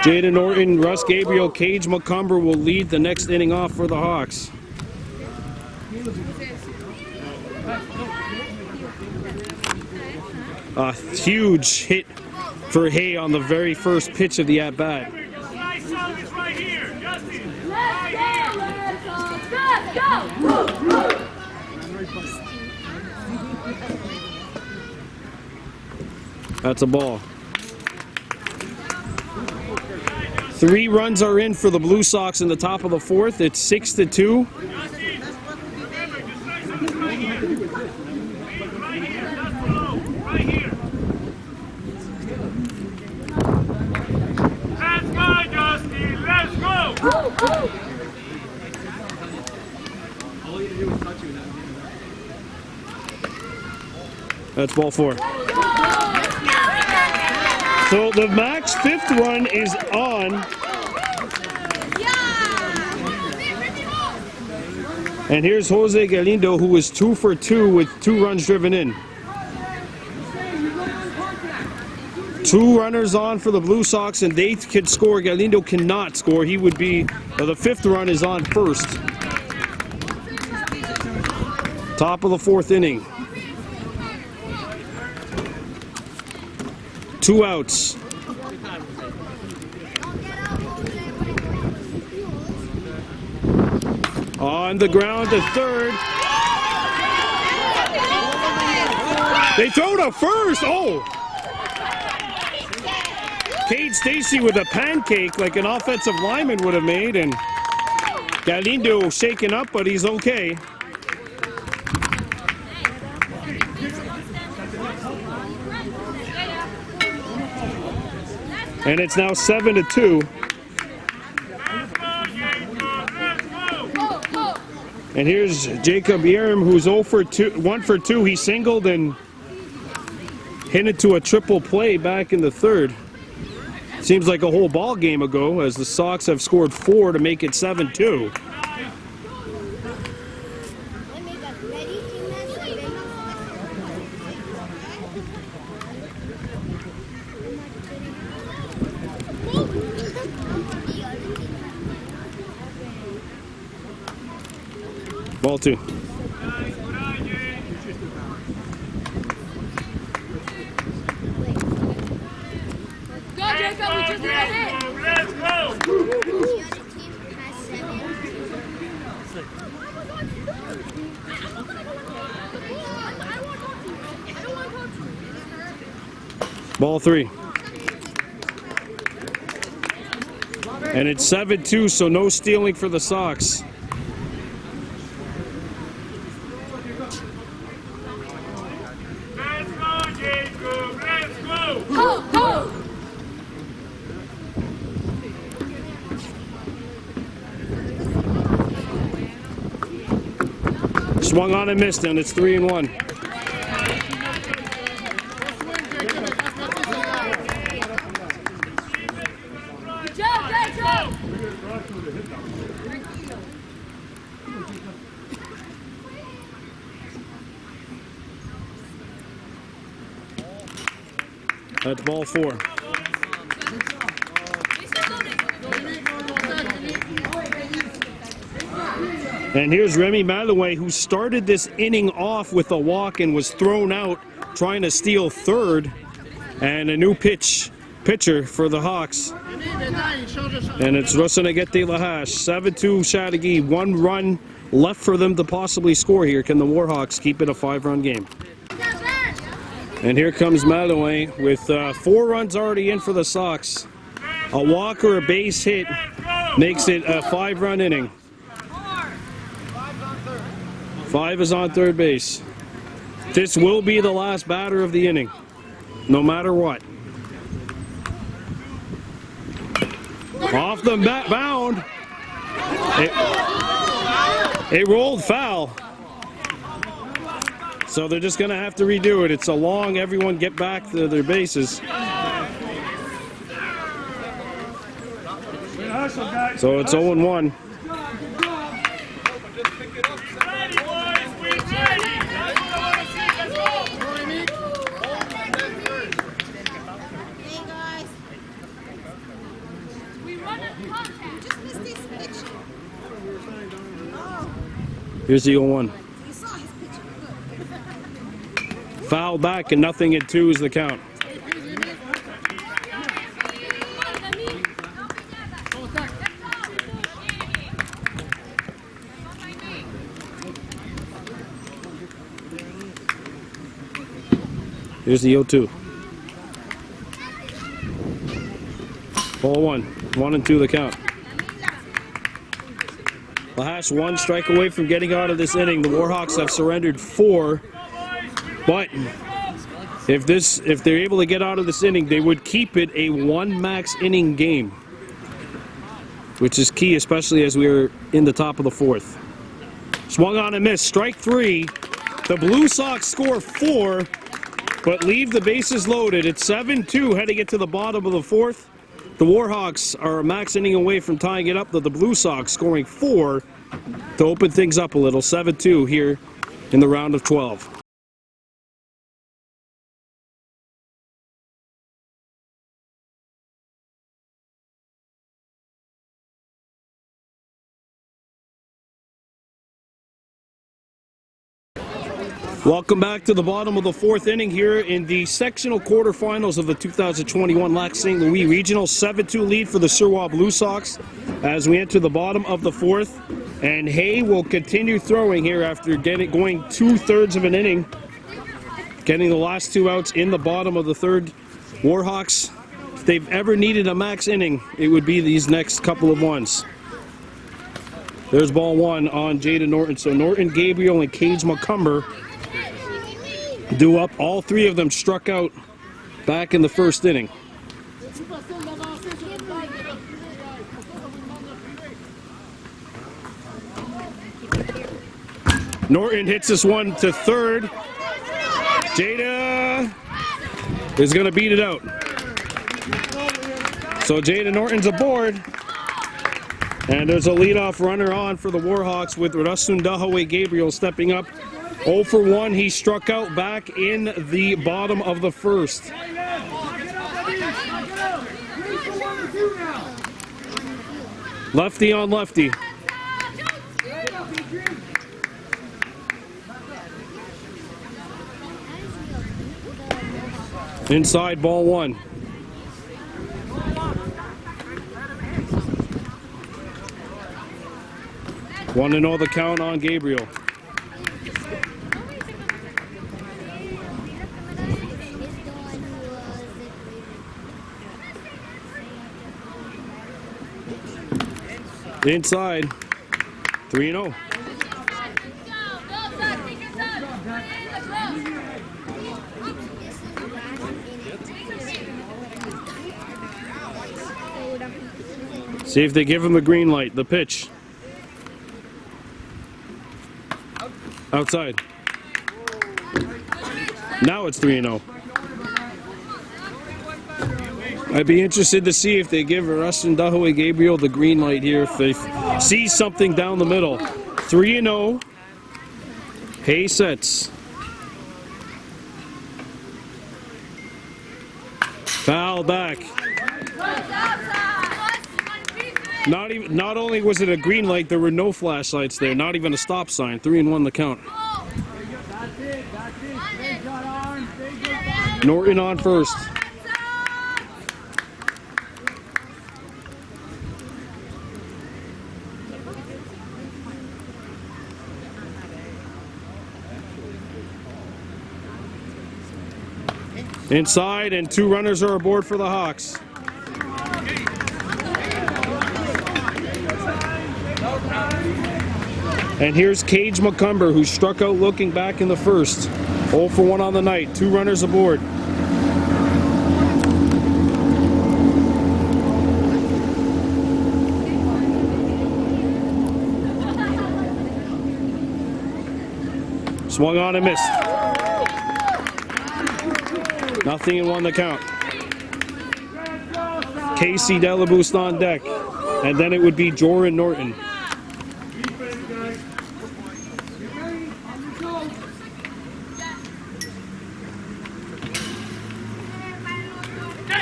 Jaden Norton, Russ Gabriel, Cage McCumber will lead the next inning off for the Hawks. A huge hit for Hay on the very first pitch of the at-bat. That's a ball. 3 runs are in for the Blue Sox in the top of the 4th. It's 6-2. Let's go, Justin. Let's go. That's ball 4. So the max 5th run is on. And here's Jose Galindo, who is 2 for 2 with 2 runs driven in. 2 runners on for the Blue Sox, and they could score. Galindo cannot score. He would be, the 5th run is on first. Top of the 4th inning. 2 outs. On the ground to third. They throw to first. Oh! Cade Stacy with a pancake like an offensive lineman would have made, and Galindo shaken up, but he's okay. And it's now 7-2. And here's Jacob Yerim, who's 0 for 2, 1 for 2. He singled and hit it to a triple play back in the 3rd. Seems like a whole ball game ago, as the Sox have scored 4 to make it 7-2. Ball 2. Let's go. Ball 3. And it's 7-2, so no stealing for the Sox. Let's go, Jacob. Let's go. Ho, ho. Swung on and missed, and it's 3-1. That's ball 4. And here's Remy Maloué, who started this inning off with a walk and was thrown out trying to steal third. And a new pitcher for the Hawks. And it's Rosanagete Lahash. 7-2 Chateauguay. 1 run left for them to possibly score here. Can the Warhawks keep it a 5-run game? And here comes Maloué with 4 runs already in for the Sox. A walk or a base hit makes it a 5-run inning. 5 is on third base. This will be the last batter of the inning, no matter what. Off the mound. It rolled foul. So they're just going to have to redo it. It's a long, everyone get back to their bases. So it's 0-1. Here's the 0-1. Foul back and nothing at 2 is the count. Here's the 0-2. Ball 1. 1 and 2 the count. Lahash 1 strike away from getting out of this inning. The Warhawks have surrendered 4. But if they're able to get out of this inning, they would keep it a 1 max inning game, which is key, especially as we're in the top of the 4th. Swung on and missed. Strike 3. The Blue Sox score 4, but leave the bases loaded. It's 7-2 heading it to the bottom of the 4th. The Warhawks are a max inning away from tying it up, though the Blue Sox scoring 4 to open things up a little. 7-2 here in the round of 12. Welcome back to the bottom of the 4th inning here in the sectional quarterfinals of the 2021 Lac St. Louis Regional. 7-2 lead for the Surwa Blue Sox as we enter the bottom of the 4th. And Hay will continue throwing here after going 2/3 of an inning, getting the last 2 outs in the bottom of the 3rd. Warhawks, if they've ever needed a max inning, it would be these next couple of ones. There's ball 1 on Jaden Norton. So Norton, Gabriel, and Cage McCumber due up. All 3 of them struck out back in the 1st inning. Norton hits this one to 3rd. Jada is going to beat it out. So Jada Norton's aboard. And there's a leadoff runner on for the Warhawks with Rasundahawe Gabriel stepping up. 0 for 1, he struck out back in the bottom of the 1st. Lefty on lefty. Inside, ball 1. One to know the count on Gabriel. Inside, 3-0. See if they give him the green light. The pitch. Outside. Now it's 3-0. I'd be interested to see if they give Rasundahawe Gabriel the green light here, if they see something down the middle. 3-0. Hay sets. Foul back. Not only was it a green light, there were no flashlights there, not even a stop sign. 3-1 the count. Norton on first. Inside, and 2 runners are aboard for the Hawks. And here's Cage McCumber, who struck out looking back in the 1st. 0 for 1 on the night. 2 runners aboard. Swung on and missed. Nothing and 1 the count. Casey Delaboost on deck. And then it would be Joran Norton.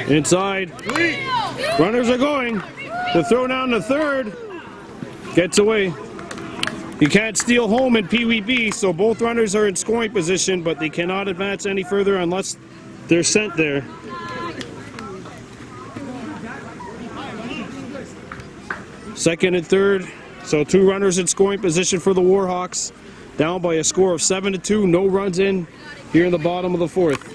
Inside. Runners are going. The throw down to 3rd. Gets away. You can't steal home in Pee Wee B, so both runners are in scoring position, but they cannot advance any further unless they're sent there. Second and third, so 2 runners in scoring position for the Warhawks. Down by a score of 7-2, no runs in here in the bottom of the 4th.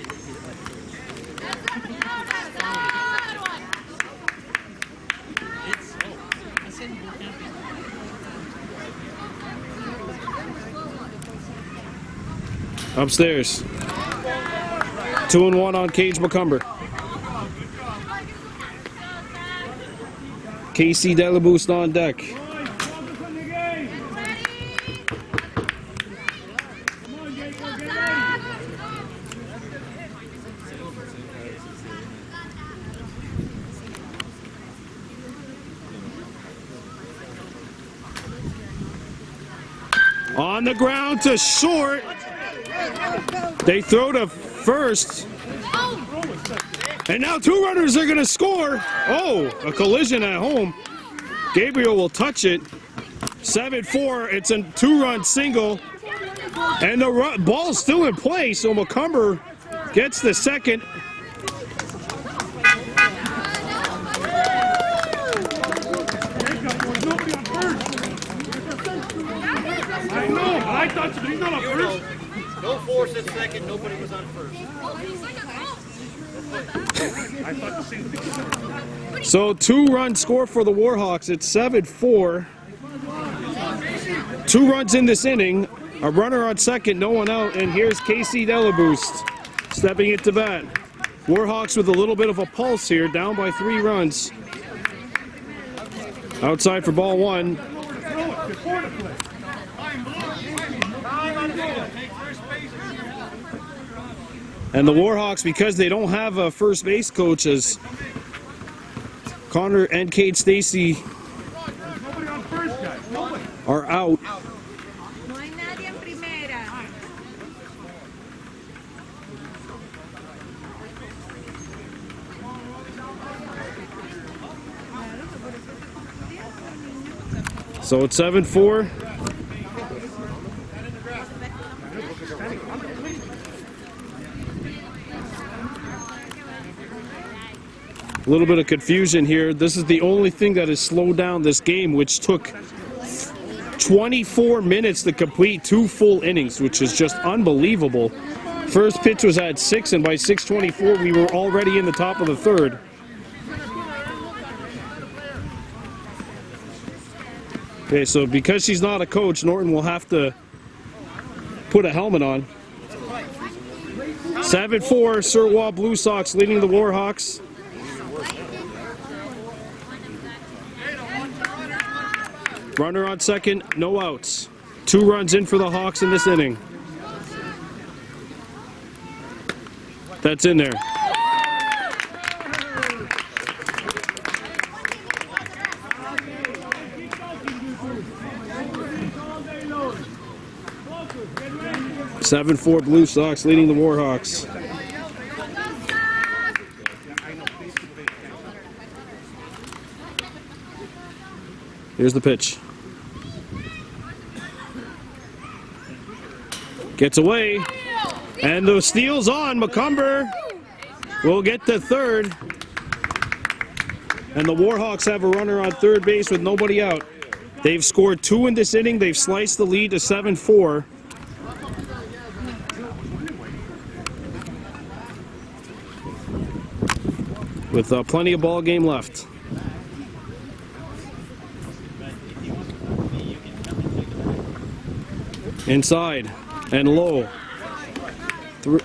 Upstairs. 2-1 on Cage McCumber. Casey Delaboost on deck. On the ground to short. They throw to first. And now 2 runners are going to score. Oh, a collision at home. Gabriel will touch it. 7-4. It's a 2-run single. And the ball's still in play, so McCumber gets the second. I know, but I thought he's not on first. No force at second, nobody was on first. I thought the same thing. So 2-run score for the Warhawks. It's 7-4. 2 runs in this inning. A runner on second, no one out. And here's Casey Delaboost stepping into bat. Warhawks with a little bit of a pulse here, down by 3 runs. Outside for ball 1. And the Warhawks, because they don't have a first base coach, as Connor and Kate Stacy are out. No hay nadie en primera. So it's 7-4. A little bit of confusion here. This is the only thing that has slowed down this game, which took 24 minutes to complete 2 full innings, which is just unbelievable. First pitch was at 6, and by 6:24 we were already in the top of the 3rd. Okay, so because she's not a coach, Norton will have to put a helmet on. 7-4, Surwa Blue Sox leading the Warhawks. Runner on second, no outs. 2 runs in for the Hawks in this inning. That's in there. Seven 7-4 Blue Sox leading the Warhawks. Here's the pitch. Gets away. And the steal's on. McCumber will get the 3rd. And the Warhawks have a runner on 3rd base with nobody out. They've scored 2 in this inning. They've sliced the lead to 7-4. With plenty of ball game left. Inside and low. I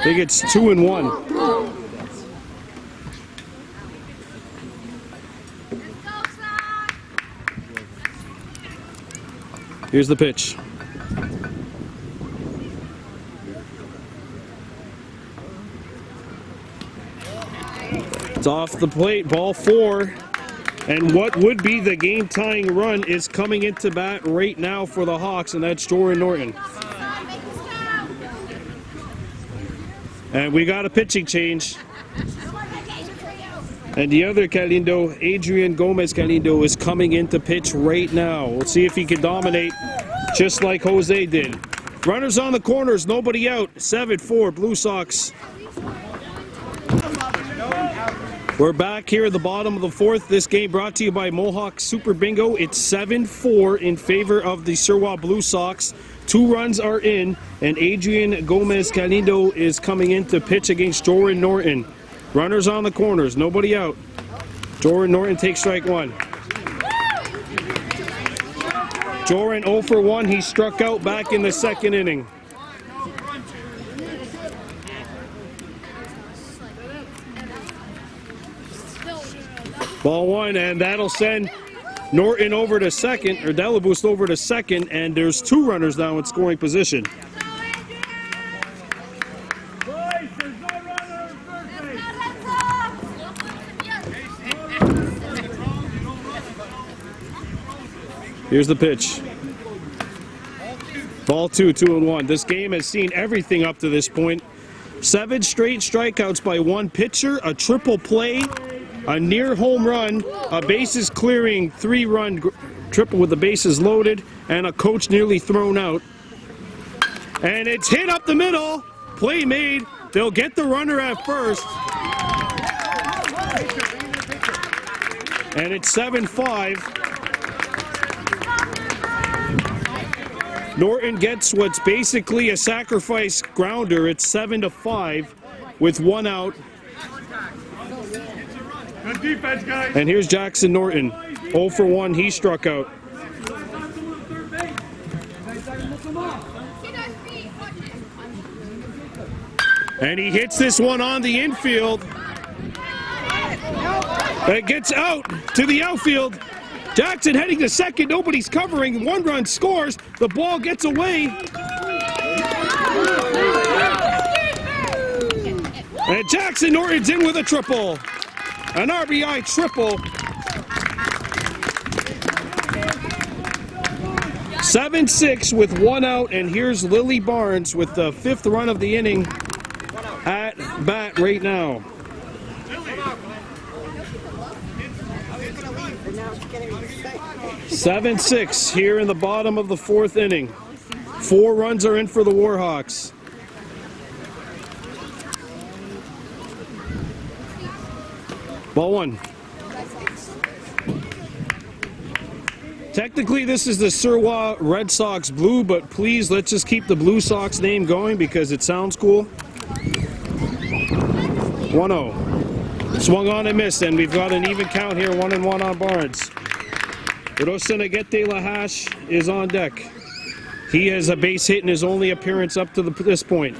think it's 2-1. Here's the pitch. It's off the plate, ball 4. And what would be the game-tying run is coming into bat right now for the Hawks, and that's Jordan Norton. And we got a pitching change. And the other Galindo, Adrian Gomez Galindo, is coming into pitch right now. We'll see if he can dominate just like Jose did. Runners on the corners, nobody out. 7-4 Blue Sox. We're back here at the bottom of the fourth. This game brought to you by Mohawk Super Bingo. It's 7-4 in favor of the Surwa Blue Sox. 2 runs are in, and Adrian Gomez Galindo is coming in to pitch against Jordan Norton. Runners on the corners, nobody out. Jordan Norton takes strike 1. Jordan 0 for 1. He struck out back in the second inning. Ball 1, and that'll send Norton over to second, or Delaboost over to second, and there's 2 runners now in scoring position. Here's the pitch. Ball 2, 2-1. This game has seen everything up to this point. 7 straight strikeouts by one pitcher, a triple play, a near home run, a bases clearing 3-run triple with the bases loaded, and a coach nearly thrown out. And it's hit up the middle. Play made. They'll get the runner at first. And it's 7-5. Norton gets what's basically a sacrifice grounder. It's 7-5 with 1 out. Good defense, guys. And here's Jackson Norton. 0 for 1, he struck out. And he hits this one on the infield. It gets out to the outfield. Jackson heading to second, nobody's covering. 1 run scores, the ball gets away. And Jackson Norton's in with a triple. An RBI triple. 7-6 with 1 out, and here's Lily Barnes with the 5th run of the inning at bat right now. 7-6 here in the bottom of the 4th inning. 4 runs are in for the Warhawks. Ball 1. Technically, this is the Surwa Red Sox blue, but please, let's just keep the Blue Sox name going because it sounds cool. 1-0. Swung on and missed, and we've got an even count here, 1-1 on Barnes. Rosa Nagete Lahash is on deck. He has a base hit in his only appearance up to this point.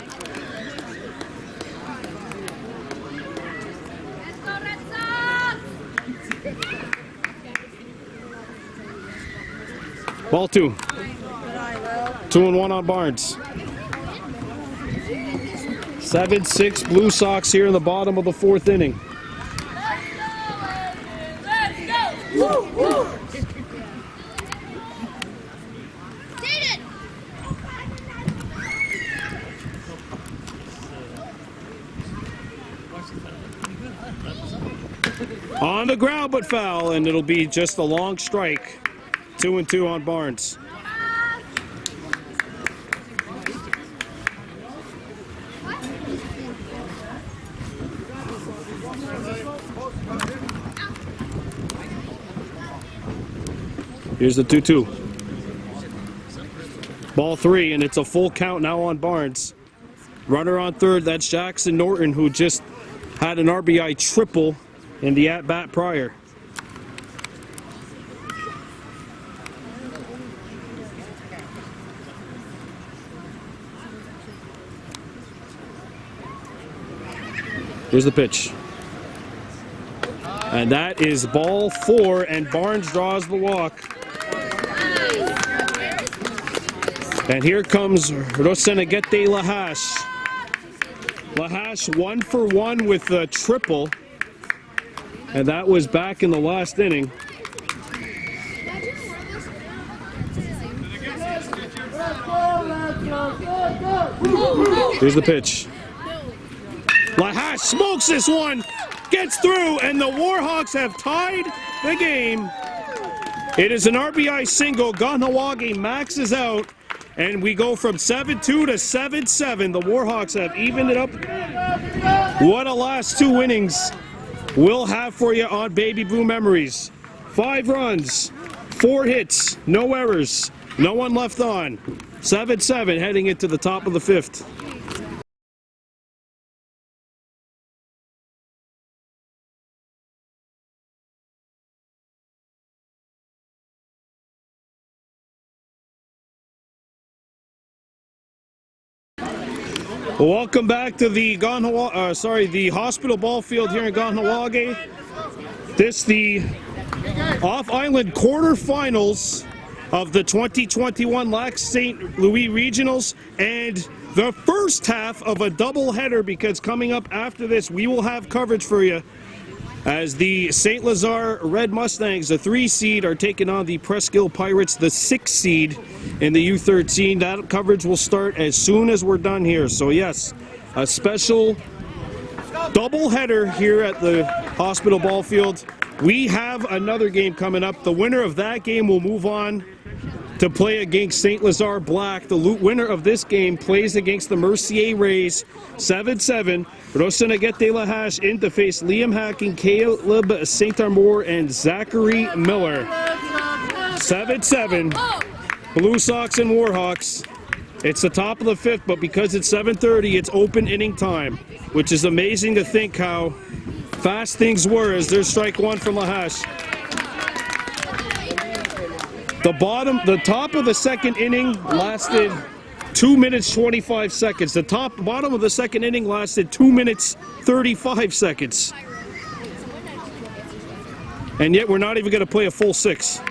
Ball 2. 2-1 on Barnes. 7-6 Blue Sox here in the bottom of the 4th inning. Let's go! Woo, woo. On the ground but foul, and it'll be just a long strike. 2-2 on Barnes. Here's the 2-2. Ball 3, and it's a full count now on Barnes. Runner on third, that's Jackson Norton, who just had an RBI triple in the at-bat prior. Here's the pitch. And that is ball 4, and Barnes draws the walk. And here comes Rosenegete Lahash. Lahash 1 for 1 with the triple. And that was back in the last inning. Here's the pitch. Lahash smokes this one. gets through, and the Warhawks have tied the game. It is an RBI single. Kahnawake maxes out, and we go from 7-2 to 7-7. The Warhawks have evened it up. What a last 2 innings we'll have for you on Baby Blue Memories. 5 runs, 4 hits, no errors, no one left on. 7-7 heading into the top of the 5th. Welcome back to the the hospital ball field here in Kahnawake. This the off-island quarterfinals of the 2021 Lac St. Louis Regionals, and the first half of a doubleheader, because coming up after this we will have coverage for you as the St. Lazare Red Mustangs, the 3 seed, are taking on the Presqu'Île Pirates, the 6 seed in the U13. That coverage will start as soon as we're done here. So yes, a special doubleheader here at the hospital ball field. We have another game coming up. The winner of that game will move on to play against St. Lazare Black. The winner of this game plays against the Mercier Rays. 7-7. Rosenagete-Lahash in to face Liam Hacking, Caleb St. Armour, and Zachary Miller. 7-7. Blue Sox and Warhawks. It's the top of the 5th, but because it's 7:30, it's open inning time, which is amazing to think how fast things were as there's strike 1 from Lahash. The top of the 2nd inning lasted 2 minutes 25 seconds. The bottom of the 2nd inning lasted 2 minutes 35 seconds. And yet we're not even going to play a full 6.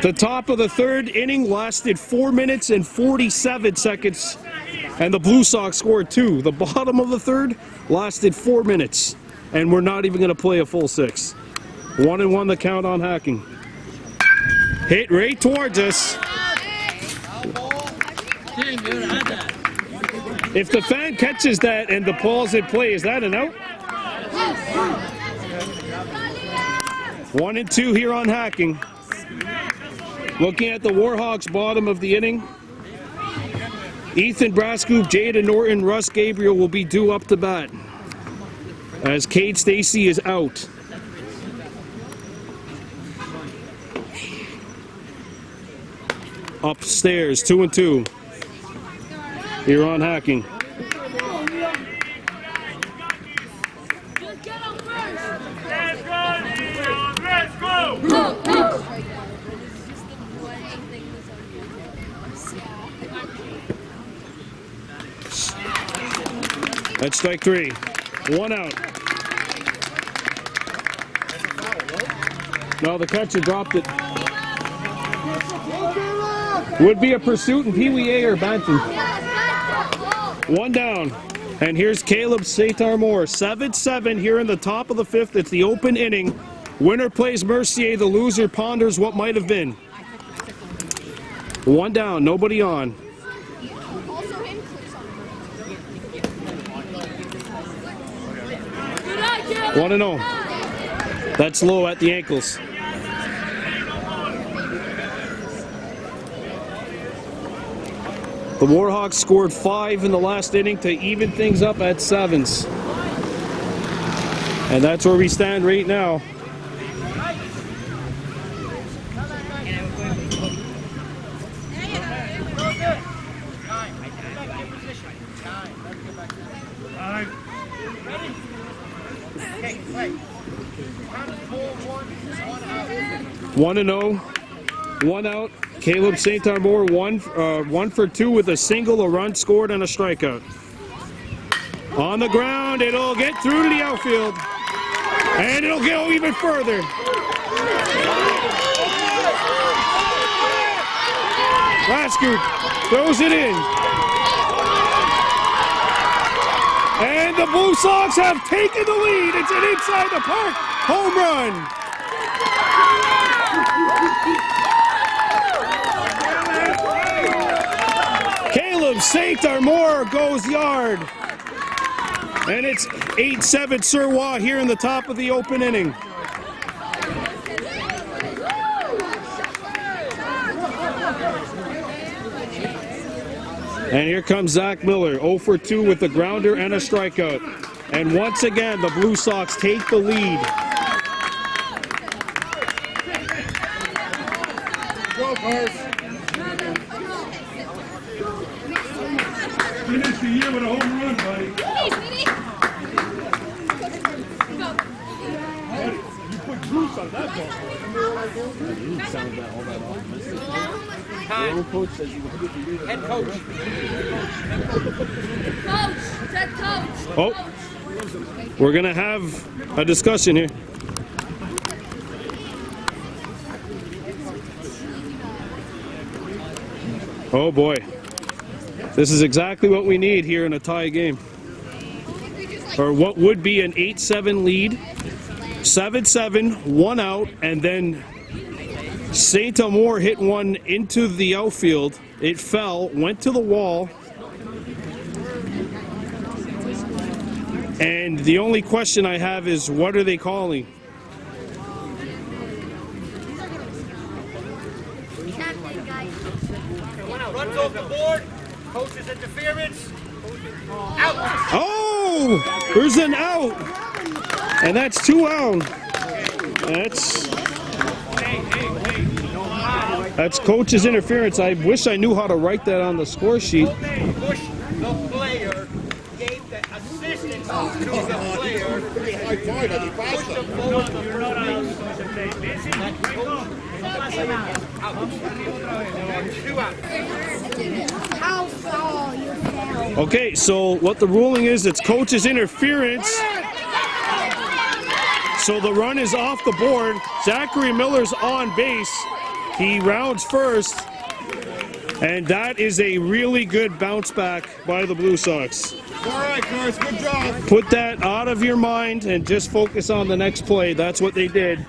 The top of the 3rd inning lasted 4 minutes and 47 seconds, and the Blue Sox scored 2. The bottom of the 3rd lasted 4 minutes, and we're not even going to play a full 6. 1-1 the count on Hacking. Hit right towards us. If the fan catches that and the ball's in play, is that an out? 1-2 here on Hacking. Looking at the Warhawks bottom of the inning, Ethan Brascoop, Jada Norton, Russ Gabriel will be due up to bat as Cade Stacy is out. Upstairs, 2-2. Here on Hacking. Let's go! That's strike 3. 1 out. No, the catcher dropped it. Would be a pursuit in Pee Wee A or Bantam. 1 down. And here's Caleb St. Armour. 7-7 here in the top of the 5th. It's the open inning. Winner plays Mercier. The loser ponders what might have been. 1 down. Nobody on. 1-0. That's low at the ankles. The Warhawks scored 5 in the last inning to even things up at 7s. And that's where we stand right now. One and 0, 1 out. Caleb St. Armour, 1 for 2 with a single, a run scored, and a strikeout. On the ground, it'll get through to the outfield, and it'll go even further. Brascoop throws it in. And the Blue Sox have taken the lead. It's an inside the park home run. Caleb St. Armour goes yard. And it's 8-7 Surwa here in the top of the open inning. And here comes Zach Miller, 0 for 2 with a grounder and a strikeout. And once again, the Blue Sox take the lead. Go, Cars. Finish the year with a home run, buddy. You put Bruce on that ball. Head coach. Coach, that coach. Oh, we're going to have a discussion here. Oh boy. This is exactly what we need here in a tie game. Or what would be an 8-7 lead. 7-7, 1 out, and then St. Amour hit one into the outfield. It fell, went to the wall. And the only question I have is, what are they calling? Runs off the board. Coach's interference. Out. Oh! There's an out! And that's 2 out. That's coach's interference. I wish I knew how to write that on the score sheet. Push the player. Gave the assistance to the player. Push the forward. You're not allowed to concentrate. Busy. How far you fell. Okay, so what the ruling is, it's coach's interference. So the run is off the board. Zachary Miller's on base. He rounds first. And that is a really good bounce back by the Blue Sox. All right, Cars. Good job. Put that out of your mind and just focus on the next play. That's what they did.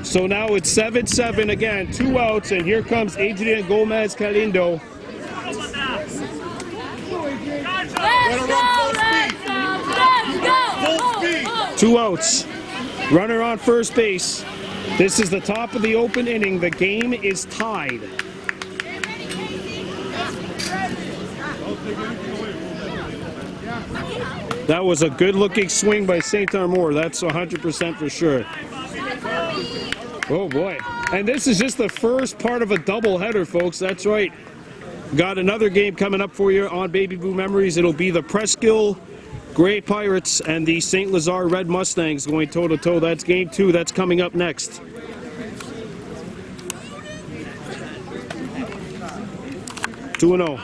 So now it's 7-7 again, 2 outs, and here comes Adrian Gomez Calindo. Let's go, let's go. 2 outs. Runner on first base. This is the top of the open inning. The game is tied. That was a good-looking swing by St. Amour. That's 100% for sure. Oh, boy. And this is just the first part of a doubleheader, folks. That's right. Got another game coming up for you on Baby Blue Memories. It'll be the Presqu'île Grey Pirates and the St. Lazare Red Mustangs going toe-to-toe. That's game 2. That's coming up next. Two and 0.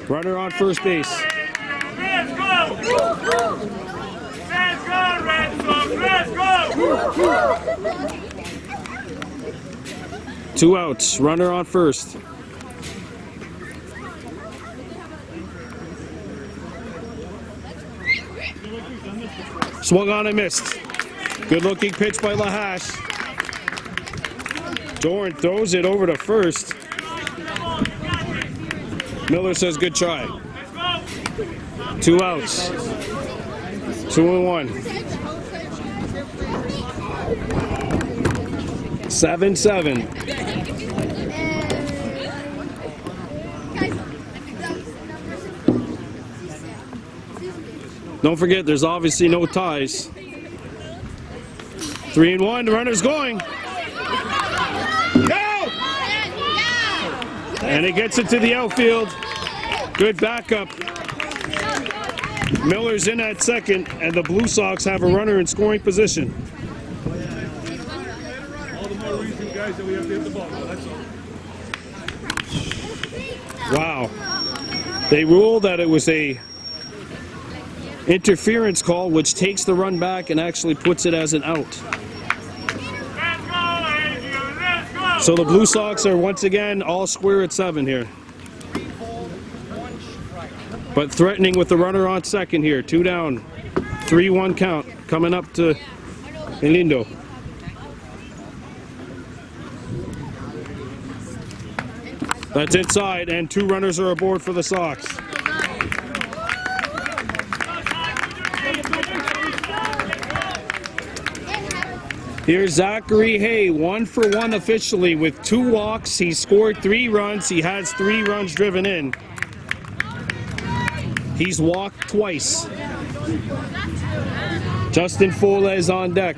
Runner on first base. Let's go! Let's go, Red Sox! Let's go! 2 outs. Runner on first. Swung on and missed. Good looking pitch by Lahash. Doran throws it over to first. Miller says good try. 2 outs. 2-1. 7-7. Don't forget, there's obviously no ties. 3-1, the runner's going. Go! And it gets it to the outfield. Good backup. Miller's in at second, and the Blue Sox have a runner in scoring position. All the more reason, guys, that we have to hit the ball. That's all. Wow. They ruled that it was a interference call, which takes the run back and actually puts it as an out. Let's go, Adrian! Let's go! So the Blue Sox are once again all square at 7 here. But threatening with the runner on second here. 2 down. 3-1 count coming up to Elindo. That's inside, and 2 runners are aboard for the Sox. Here's Zachary Hay, 1 for 1 officially with 2 walks. He scored 3 runs. He has 3 runs driven in. He's walked twice. Justin Foles on deck.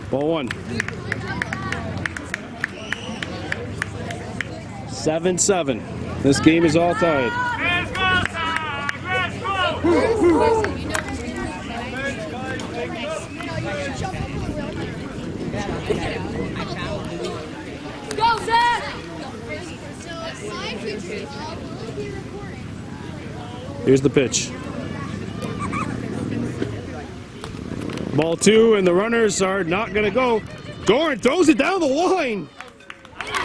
Ball 1. 7-7. This game is all tied. Go, Zach! Here's the pitch. Ball 2, and the runners are not going to go. Doran throws it down the line.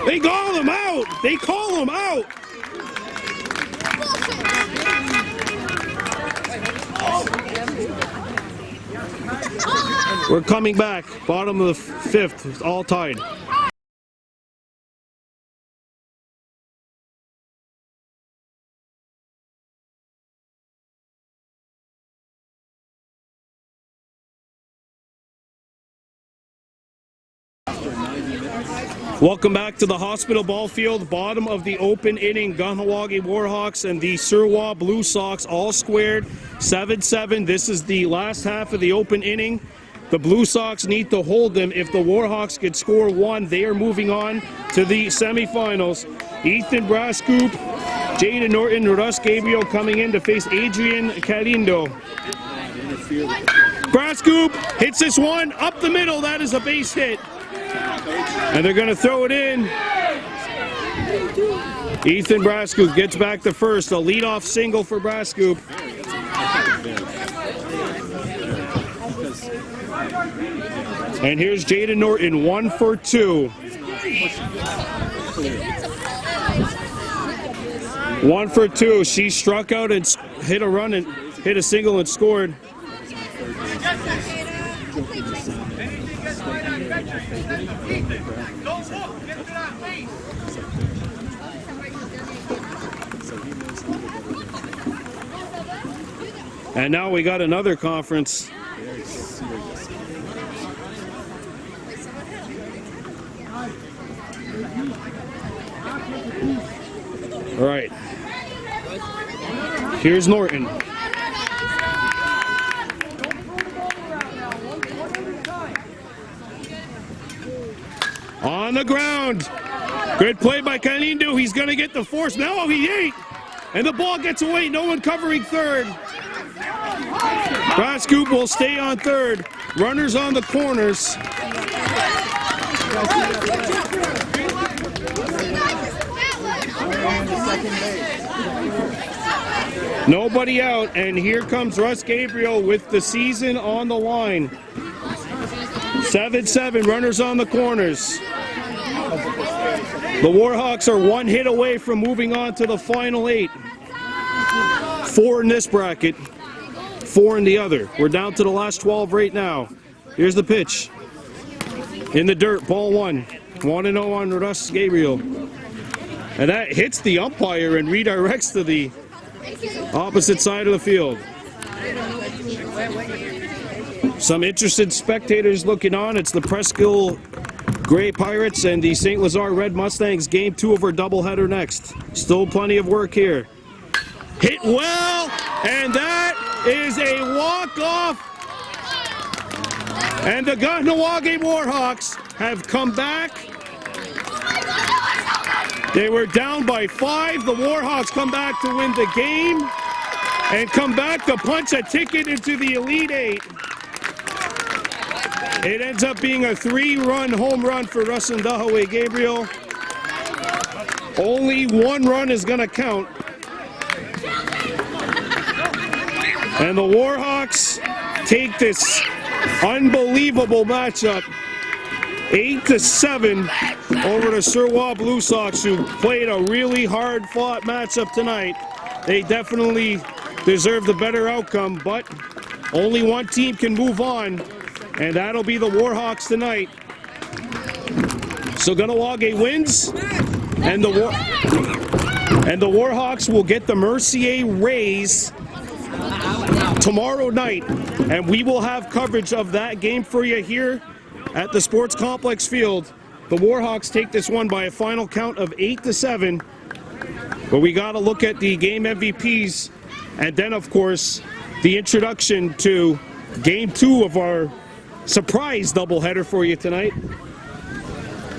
They call him out. They call him out. We're coming back. Bottom of the 5th, all tied. Welcome back to the hospital ball field. Bottom of the open inning, Kahnawake Warhawks and the Surwa Blue Sox all squared 7-7. This is the last half of the open inning. The Blue Sox need to hold them. If the Warhawks could score 1, they are moving on to the semifinals. Ethan Brascoop, Jaden Norton, Russ Gabriel coming in to face Adrian Carindo. Brascoop hits this one up the middle. That is a base hit. And they're going to throw it in. Ethan Brascoop gets back to first. A leadoff single for Brascoop. And here's Jaden Norton, 1 for 2. 1 for 2. She struck out and hit a run and hit a single and scored. And now we got another conference. All right. Here's Norton. On the ground. Good play by Carindo. He's going to get the force. Now he ain't. And the ball gets away. No one covering third. Brascoop will stay on third. Runners on the corners. Nobody out, and here comes Russ Gabriel with the season on the line. 7-7, runners on the corners. The Warhawks are 1 hit away from moving on to the final 8. 4 in this bracket, 4 in the other. We're down to the last 12 right now. Here's the pitch. In the dirt, ball 1. 1-0 on Russ Gabriel. And that hits the umpire and redirects to the opposite side of the field. Some interested spectators looking on. It's the Presqu'île Grey Pirates and the St. Lazare Red Mustangs. Game 2 of our doubleheader next. Still plenty of work here. Hit well, and that is a walk-off. And the Kahnawake Warhawks have come back. They were down by 5. The Warhawks come back to win the game and come back to punch a ticket into the Elite 8. It ends up being a 3-run home run for Russ and Kahnawake Gabriel. Only 1 run is going to count. And the Warhawks take this unbelievable matchup 8-7 over the Surwa Blue Sox, who played a really hard-fought matchup tonight. They definitely deserve the better outcome, but only one team can move on, and that'll be the Warhawks tonight. So Kahnawake wins And the Warhawks will get the Mercier Rays tomorrow night, and we will have coverage of that game for you here at the Sports Complex Field. The Warhawks take this one by a final count of 8-7, but we got to look at the game MVPs, and then of course the introduction to Game 2 of our surprise doubleheader for you tonight.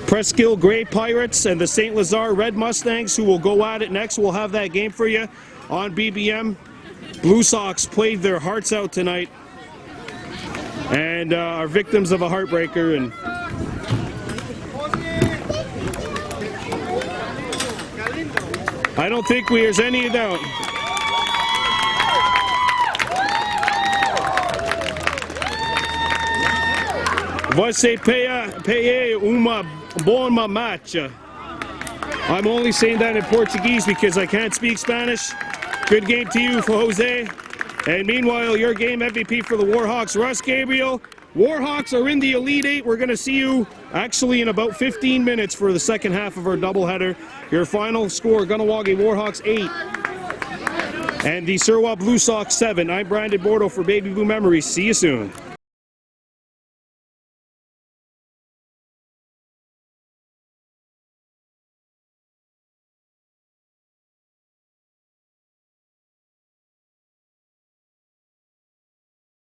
Presqu'île Grey Pirates and the St. Lazare Red Mustangs, who will go at it next. We'll have that game for you on BBM. Blue Sox played their hearts out tonight and are victims of a heartbreaker. And I don't think there's any doubt. Você paye uma boa match. I'm only saying that in Portuguese because I can't speak Spanish. Good game to you for Jose. And meanwhile, your game MVP for the Warhawks, Russ Gabriel. Warhawks are in the Elite Eight. We're going to see you actually in about 15 minutes for the second half of our doubleheader. Your final score, Kahnawake Warhawks 8 and the Surwa Blue Sox 7. I'm Brandon Bordeaux for Baby Blue Memories. See you soon.